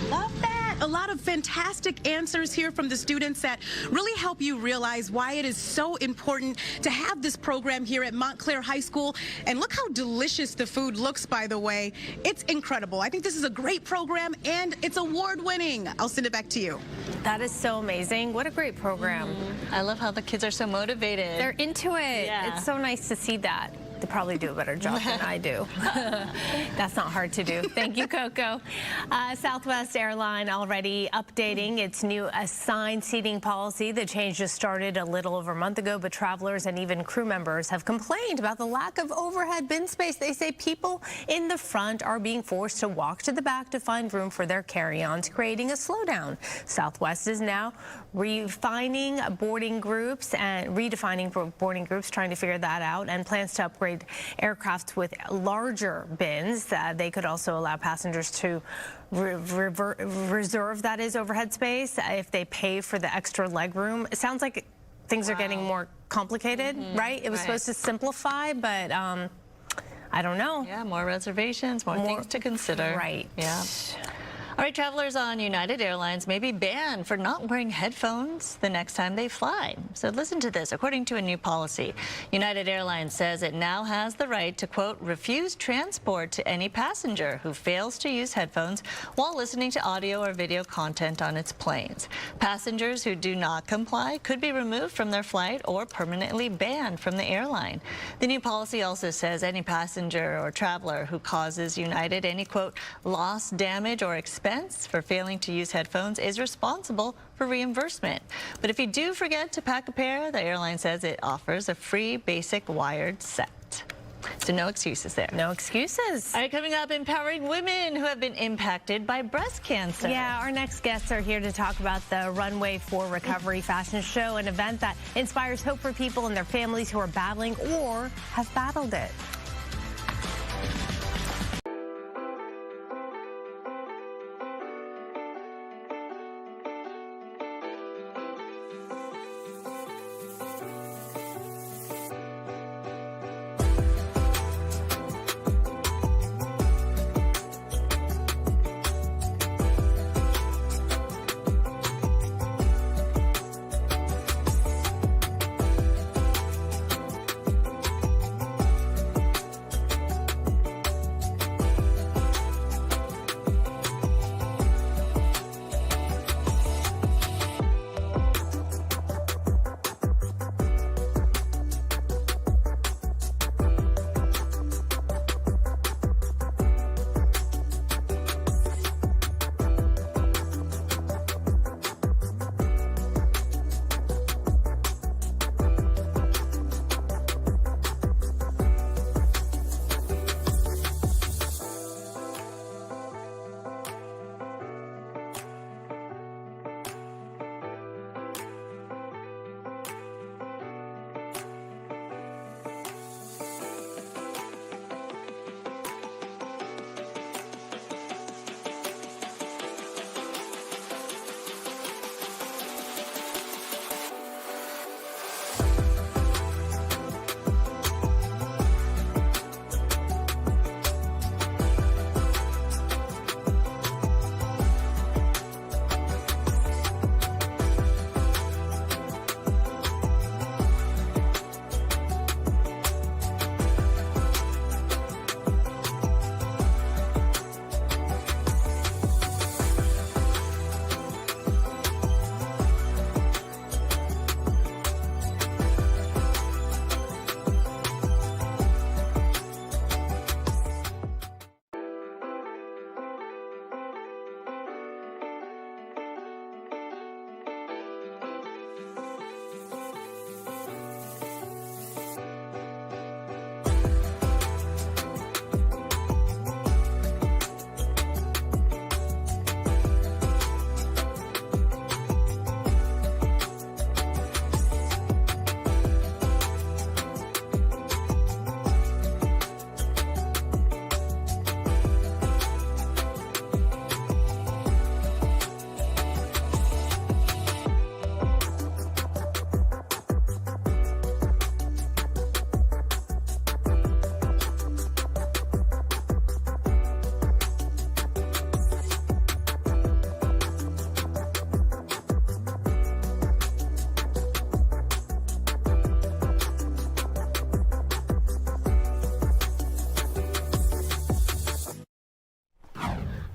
Love that. A lot of fantastic answers here from the students that really help you realize why it is so important to have this program here at Montclair High School. And look how delicious the food looks, by the way. It's incredible. I think this is a great program, and it's award-winning. I'll send it back to you. That is so amazing. What a great program. I love how the kids are so motivated. They're into it. Yeah. It's so nice to see that. They probably do a better job than I do. That's not hard to do. Thank you, Coco. Southwest Airline already updating its new assigned seating policy. The change just started a little over a month ago, but travelers and even crew members have complained about the lack of overhead bin space. They say people in the front are being forced to walk to the back to find room for their carry-ons, creating a slowdown. Southwest is now redefining boarding groups, trying to figure that out, and plans to upgrade aircraft with larger bins. They could also allow passengers to reserve, that is, overhead space if they pay for the extra leg room. It sounds like things are getting more complicated, right? It was supposed to simplify, but I don't know. Yeah, more reservations, more things to consider. Right. Yeah. All right, travelers on United Airlines may be banned for not wearing headphones the next time they fly. So listen to this. According to a new policy, United Airlines says it now has the right to, quote, refuse transport to any passenger who fails to use headphones while listening to audio or video content on its planes. Passengers who do not comply could be removed from their flight or permanently banned from the airline. The new policy also says any passenger or traveler who causes United any, quote, loss, damage, or expense for failing to use headphones is responsible for reimbursement. But if you do forget to pack a pair, the airline says it offers a free basic wired set. So no excuses there. No excuses. All right, coming up, empowering women who have been impacted by breast cancer. Yeah, our next guests are here to talk about the Runway for Recovery fashion show, an event that inspires hope for people and their families who are battling or have battled it.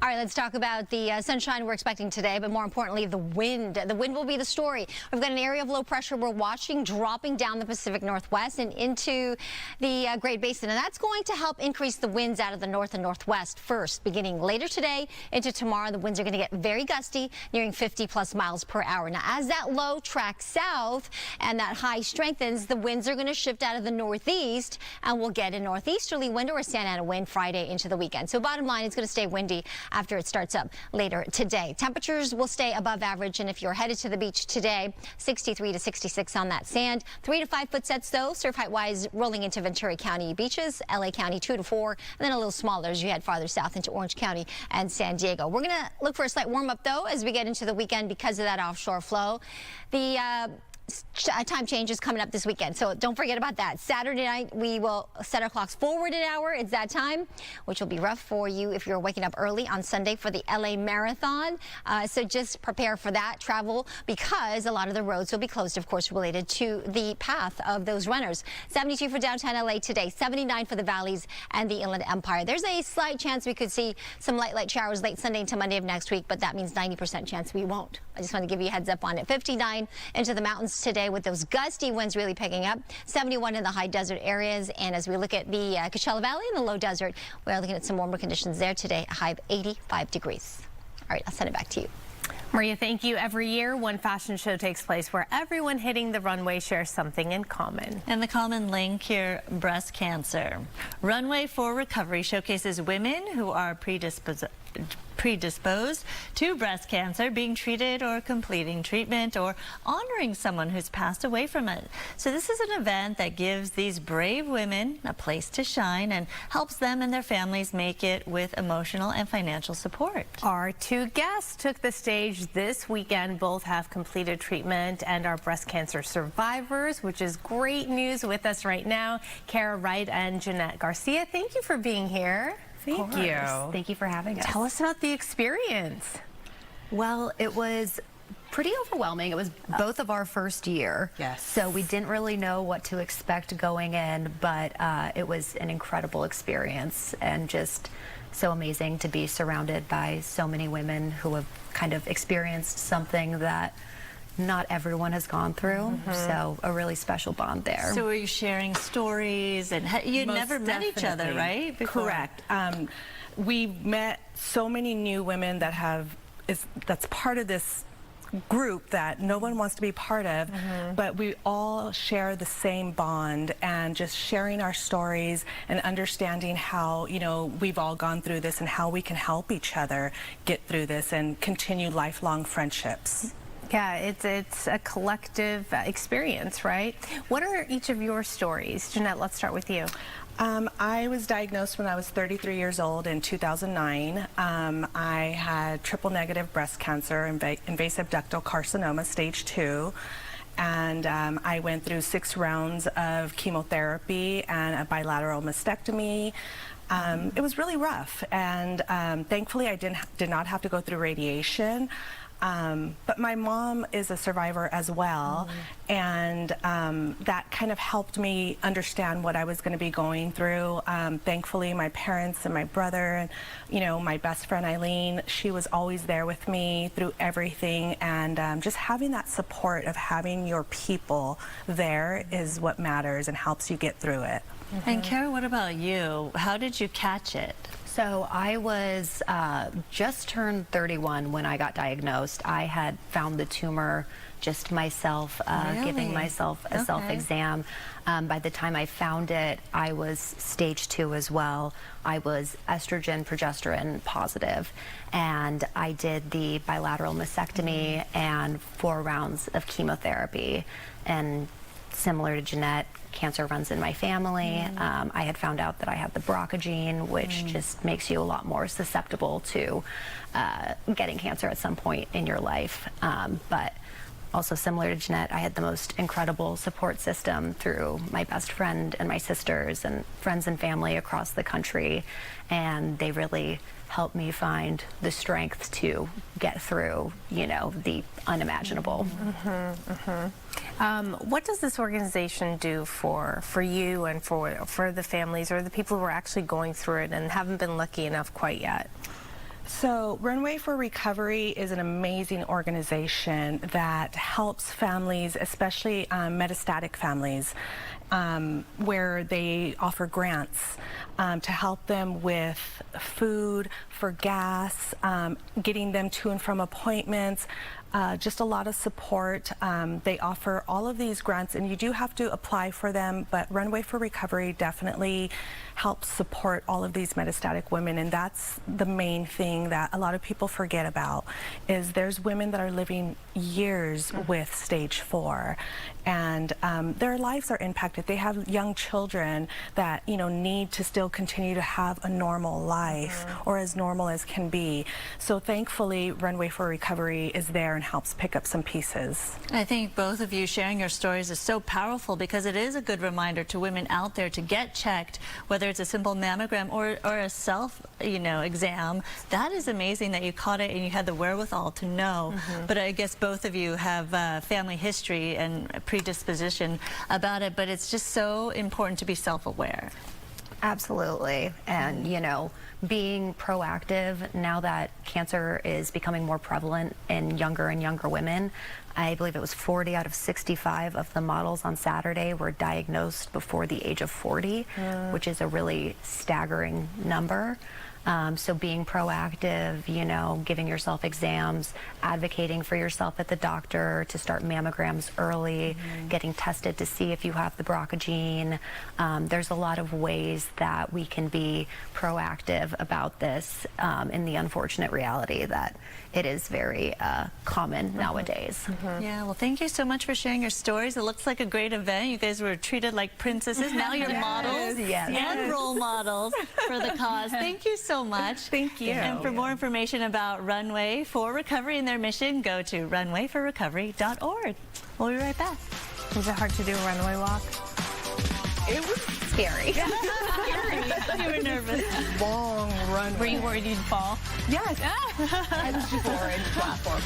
All right, let's talk about the sunshine we're expecting today, but more importantly, the wind. The wind will be the story. We've got an area of low pressure we're watching dropping down the Pacific Northwest and into the Great Basin, and that's going to help increase the winds out of the north and northwest first. Beginning later today into tomorrow, the winds are going to get very gusty, nearing 50+ miles per hour. Now, as that low tracks south and that high strengthens, the winds are going to shift out of the northeast, and we'll get a northeasterly wind or a Santa Ana wind Friday into the weekend. So bottom line, it's going to stay windy after it starts up later today. Temperatures will stay above average, and if you're headed to the beach today, 63 to 66 on that sand. 3 to 5 foot sets, though, surf height wise, rolling into Ventura County beaches, LA County 2 to 4, and then a little smaller as you head farther south into Orange County and San Diego. We're going to look for a slight warm up, though, as we get into the weekend because of that offshore flow. The time changes coming up this weekend, so don't forget about that. Saturday night, we will set our clocks forward an hour. It's that time, which will be rough for you if you're waking up early on Sunday for the LA Marathon. So just prepare for that travel, because a lot of the roads will be closed, of course, related to the path of those runners. 72 for downtown LA today, 79 for the valleys and the Inland Empire. There's a slight chance we could see some light showers late Sunday into Monday of next week, but that means 90% chance we won't. I just want to give you a heads up on it. 59 into the mountains today with those gusty winds really picking up. 71 in the high desert areas. And as we look at the Coachella Valley in the low desert, we're looking at some warmer conditions there today, a high of 85 degrees. All right, I'll send it back to you. Maria, thank you. Every year, one fashion show takes place where everyone hitting the runway shares something in common. And the common link here, breast cancer. Runway for Recovery showcases women who are predisposed to breast cancer, being treated or completing treatment, or honoring someone who's passed away from it. So this is an event that gives these brave women a place to shine and helps them and their families make it with emotional and financial support. Our two guests took the stage this weekend. Both have completed treatment and are breast cancer survivors, which is great news. With us right now, Kara Wright and Jeanette Garcia. Thank you for being here. Thank you. Thank you for having us. Tell us about the experience. Well, it was pretty overwhelming. It was both of our first year. Yes. So we didn't really know what to expect going in, but it was an incredible experience and just so amazing to be surrounded by so many women who have kind of experienced something that not everyone has gone through, so a really special bond there. So were you sharing stories, and you'd never met each other, right? Before? Correct. We met so many new women that that's part of this group that no one wants to be part of, but we all share the same bond, and just sharing our stories and understanding how, you know, we've all gone through this and how we can help each other get through this and continue lifelong friendships. Yeah, it's a collective experience, right? What are each of your stories? Jeanette, let's start with you. I was diagnosed when I was 33 years old in 2009. I had triple negative breast cancer, invasive ductal carcinoma, stage 2. And I went through 6 rounds of chemotherapy and a bilateral mastectomy. It was really rough, and thankfully I did not have to go through radiation. But my mom is a survivor as well, and that kind of helped me understand what I was going to be going through. Thankfully, my parents and my brother and, you know, my best friend Eileen, she was always there with me through everything, and just having that support of having your people there is what matters and helps you get through it. And Kara, what about you? How did you catch it? So I was just turned 31 when I got diagnosed. I had found the tumor just myself, giving myself a self-exam. By the time I found it, I was stage 2 as well. I was estrogen, progesterone positive, and I did the bilateral mastectomy and 4 rounds of chemotherapy. And similar to Jeanette, cancer runs in my family. I had found out that I had the BRCA gene, which just makes you a lot more susceptible to getting cancer at some point in your life. But also similar to Jeanette, I had the most incredible support system through my best friend and my sisters and friends and family across the country. And they really helped me find the strength to get through, you know, the unimaginable. What does this organization do for you and for the families or the people who are actually going through it and haven't been lucky enough quite yet? So Runway for Recovery is an amazing organization that helps families, especially metastatic families, where they offer grants to help them with food, for gas, getting them to and from appointments, just a lot of support. They offer all of these grants, and you do have to apply for them, but Runway for Recovery definitely helps support all of these metastatic women, and that's the main thing that a lot of people forget about, is there's women that are living years with stage 4, and their lives are impacted. They have young children that, you know, need to still continue to have a normal life, or as normal as can be. So thankfully, Runway for Recovery is there and helps pick up some pieces. I think both of you sharing your stories is so powerful because it is a good reminder to women out there to get checked, whether it's a simple mammogram or a self, exam. That is amazing that you caught it and you had the wherewithal to know. But I guess both of you have family history and predisposition about it, but it's just so important to be self-aware. Absolutely. And, being proactive now that cancer is becoming more prevalent in younger and younger women. I believe it was 40 out of 65 of the models on Saturday were diagnosed before the age of 40, which is a really staggering number. So being proactive, giving yourself exams, advocating for yourself at the doctor to start mammograms early, getting tested to see if you have the BRCA gene. There's a lot of ways that we can be proactive about this in the unfortunate reality that it is very common nowadays. Yeah, well, thank you so much for sharing your stories. It looks like a great event. You guys were treated like princesses. Now you're models and role models for the cause. Thank you so much. Thank you. And for more information about Runway for Recovery and their mission, go to runwayforrecovery.org. We'll be right back. Was it hard to do a runway walk? It was scary. You were nervous. Long run. Were you worried you'd fall? Yes. I was just worried. Platform.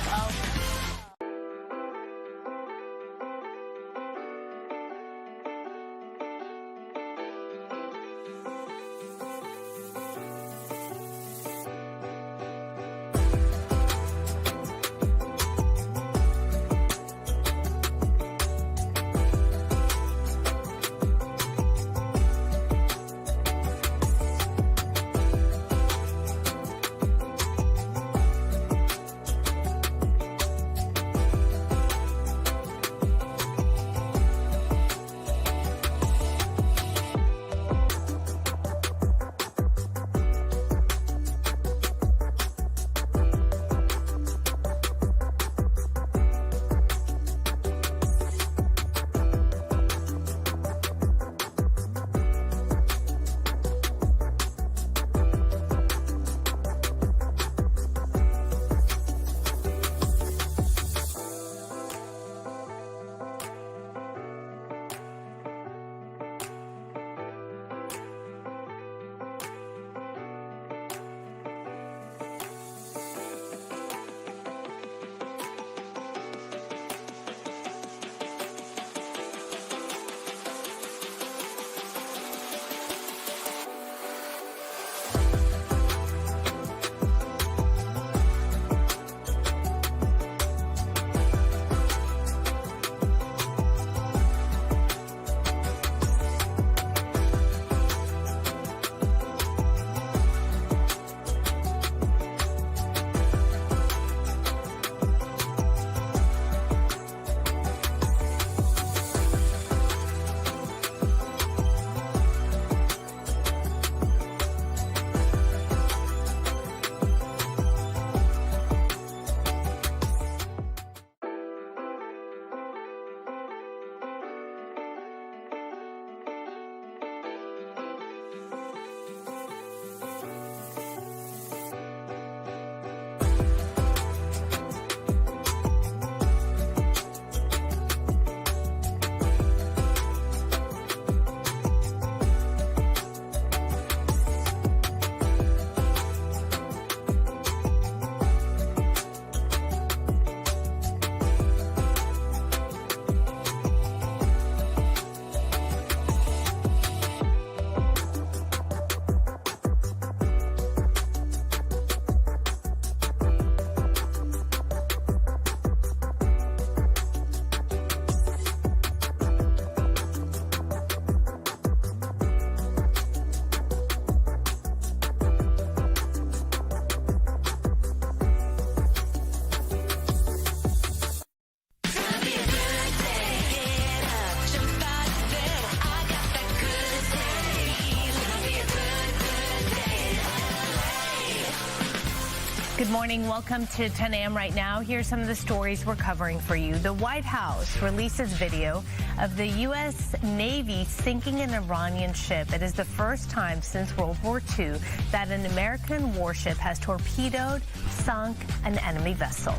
Good morning. Welcome to 10 a.m. right now. Here's some of the stories we're covering for you. The White House releases video of the U.S. Navy sinking an Iranian ship. It is the first time since World War II that an American warship has torpedoed, sunk an enemy vessel.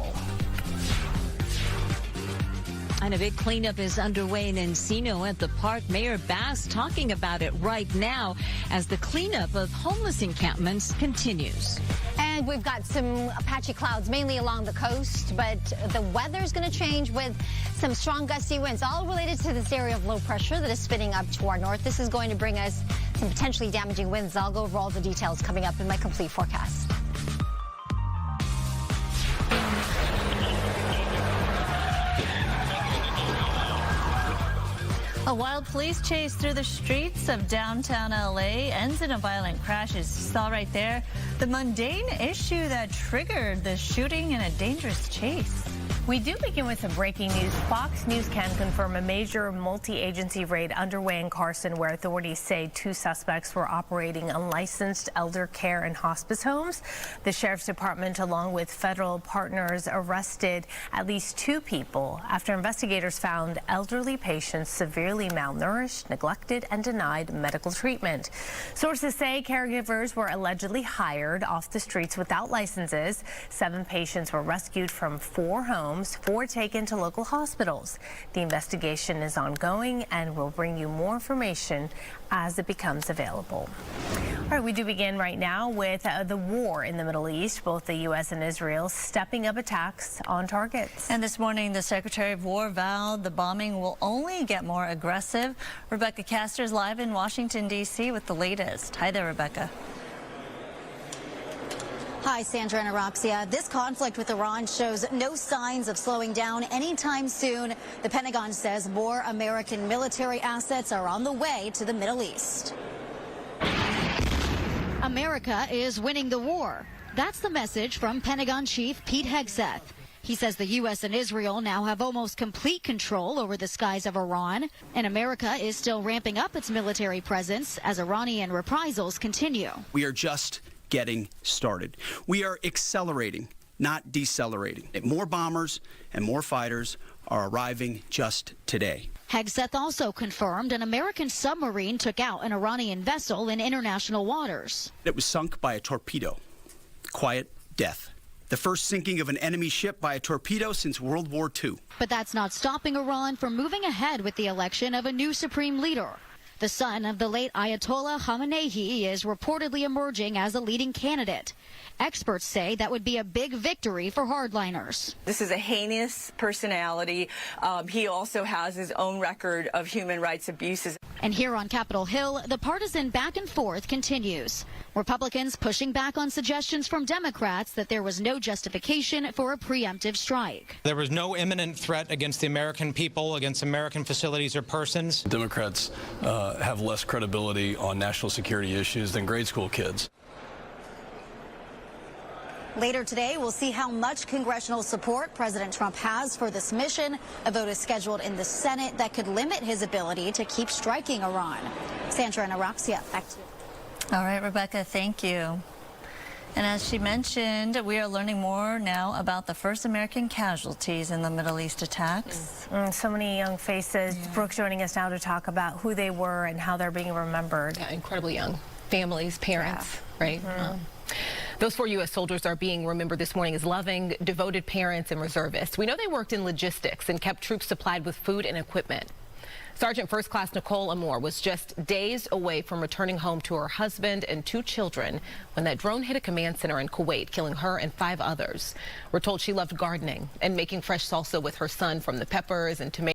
And a big cleanup is underway in Encino at the park. Mayor Bass talking about it right now as the cleanup of homeless encampments continues. And we've got some patchy clouds, mainly along the coast, but the weather's going to change with some strong gusty winds, all related to this area of low pressure that is spinning up to our north. This is going to bring us some potentially damaging winds. I'll go over all the details coming up in my complete forecast. A wild police chase through the streets of downtown LA ends in a violent crash. As you saw right there, the mundane issue that triggered the shooting in a dangerous chase. We do begin with some breaking news. Fox News can confirm a major multi-agency raid underway in Carson, where authorities say 2 suspects were operating unlicensed elder care and hospice homes. The Sheriff's Department, along with federal partners, arrested at least 2 people after investigators found elderly patients severely malnourished, neglected, and denied medical treatment. Sources say caregivers were allegedly hired off the streets without licenses. 7 patients were rescued from 4 homes, 4 taken to local hospitals. The investigation is ongoing, and we'll bring you more information as it becomes available. All right, we do begin right now with the war in the Middle East. Both the U.S. and Israel stepping up attacks on targets. And this morning, the Secretary of War vowed the bombing will only get more aggressive. Rebecca Castor is live in Washington, D.C. with the latest. Hi there, Rebecca. Hi, Sandra and Aroxia. This conflict with Iran shows no signs of slowing down anytime soon. The Pentagon says more American military assets are on the way to the Middle East. America is winning the war. That's the message from Pentagon Chief Pete Hegseth. He says the U.S. and Israel now have almost complete control over the skies of Iran, and America is still ramping up its military presence as Iranian reprisals continue. We are just getting started. We are accelerating, not decelerating. More bombers and more fighters are arriving just today. Hegseth also confirmed an American submarine took out an Iranian vessel in international waters. It was sunk by a torpedo. Quiet death. The first sinking of an enemy ship by a torpedo since World War II. But that's not stopping Iran from moving ahead with the election of a new supreme leader. The son of the late Ayatollah Khamenei is reportedly emerging as a leading candidate. Experts say that would be a big victory for hardliners. This is a heinous personality. He also has his own record of human rights abuses. And here on Capitol Hill, the partisan back and forth continues. Republicans pushing back on suggestions from Democrats that there was no justification for a preemptive strike. There was no imminent threat against the American people, against American facilities or persons. Democrats have less credibility on national security issues than grade school kids. Later today, we'll see how much congressional support President Trump has for this mission. A vote is scheduled in the Senate that could limit his ability to keep striking Iran. Sandra and Aroxia, back to you. All right, Rebecca, thank you. And as she mentioned, we are learning more now about the first American casualties in the Middle East attacks. So many young faces. Yeah. Brooke joining us now to talk about who they were and how they're being remembered. Yeah, incredibly young. Families, parents, right? Mm-hmm. Those 4 U.S. soldiers are being remembered this morning as loving, devoted parents and reservists. We know they worked in logistics and kept troops supplied with food and equipment. Sergeant First Class Nicole Amore was just days away from returning home to her husband and 2 children when that drone hit a command center in Kuwait, killing her and 5 others. We're told she loved gardening and making fresh salsa with her son from the peppers and tomatoes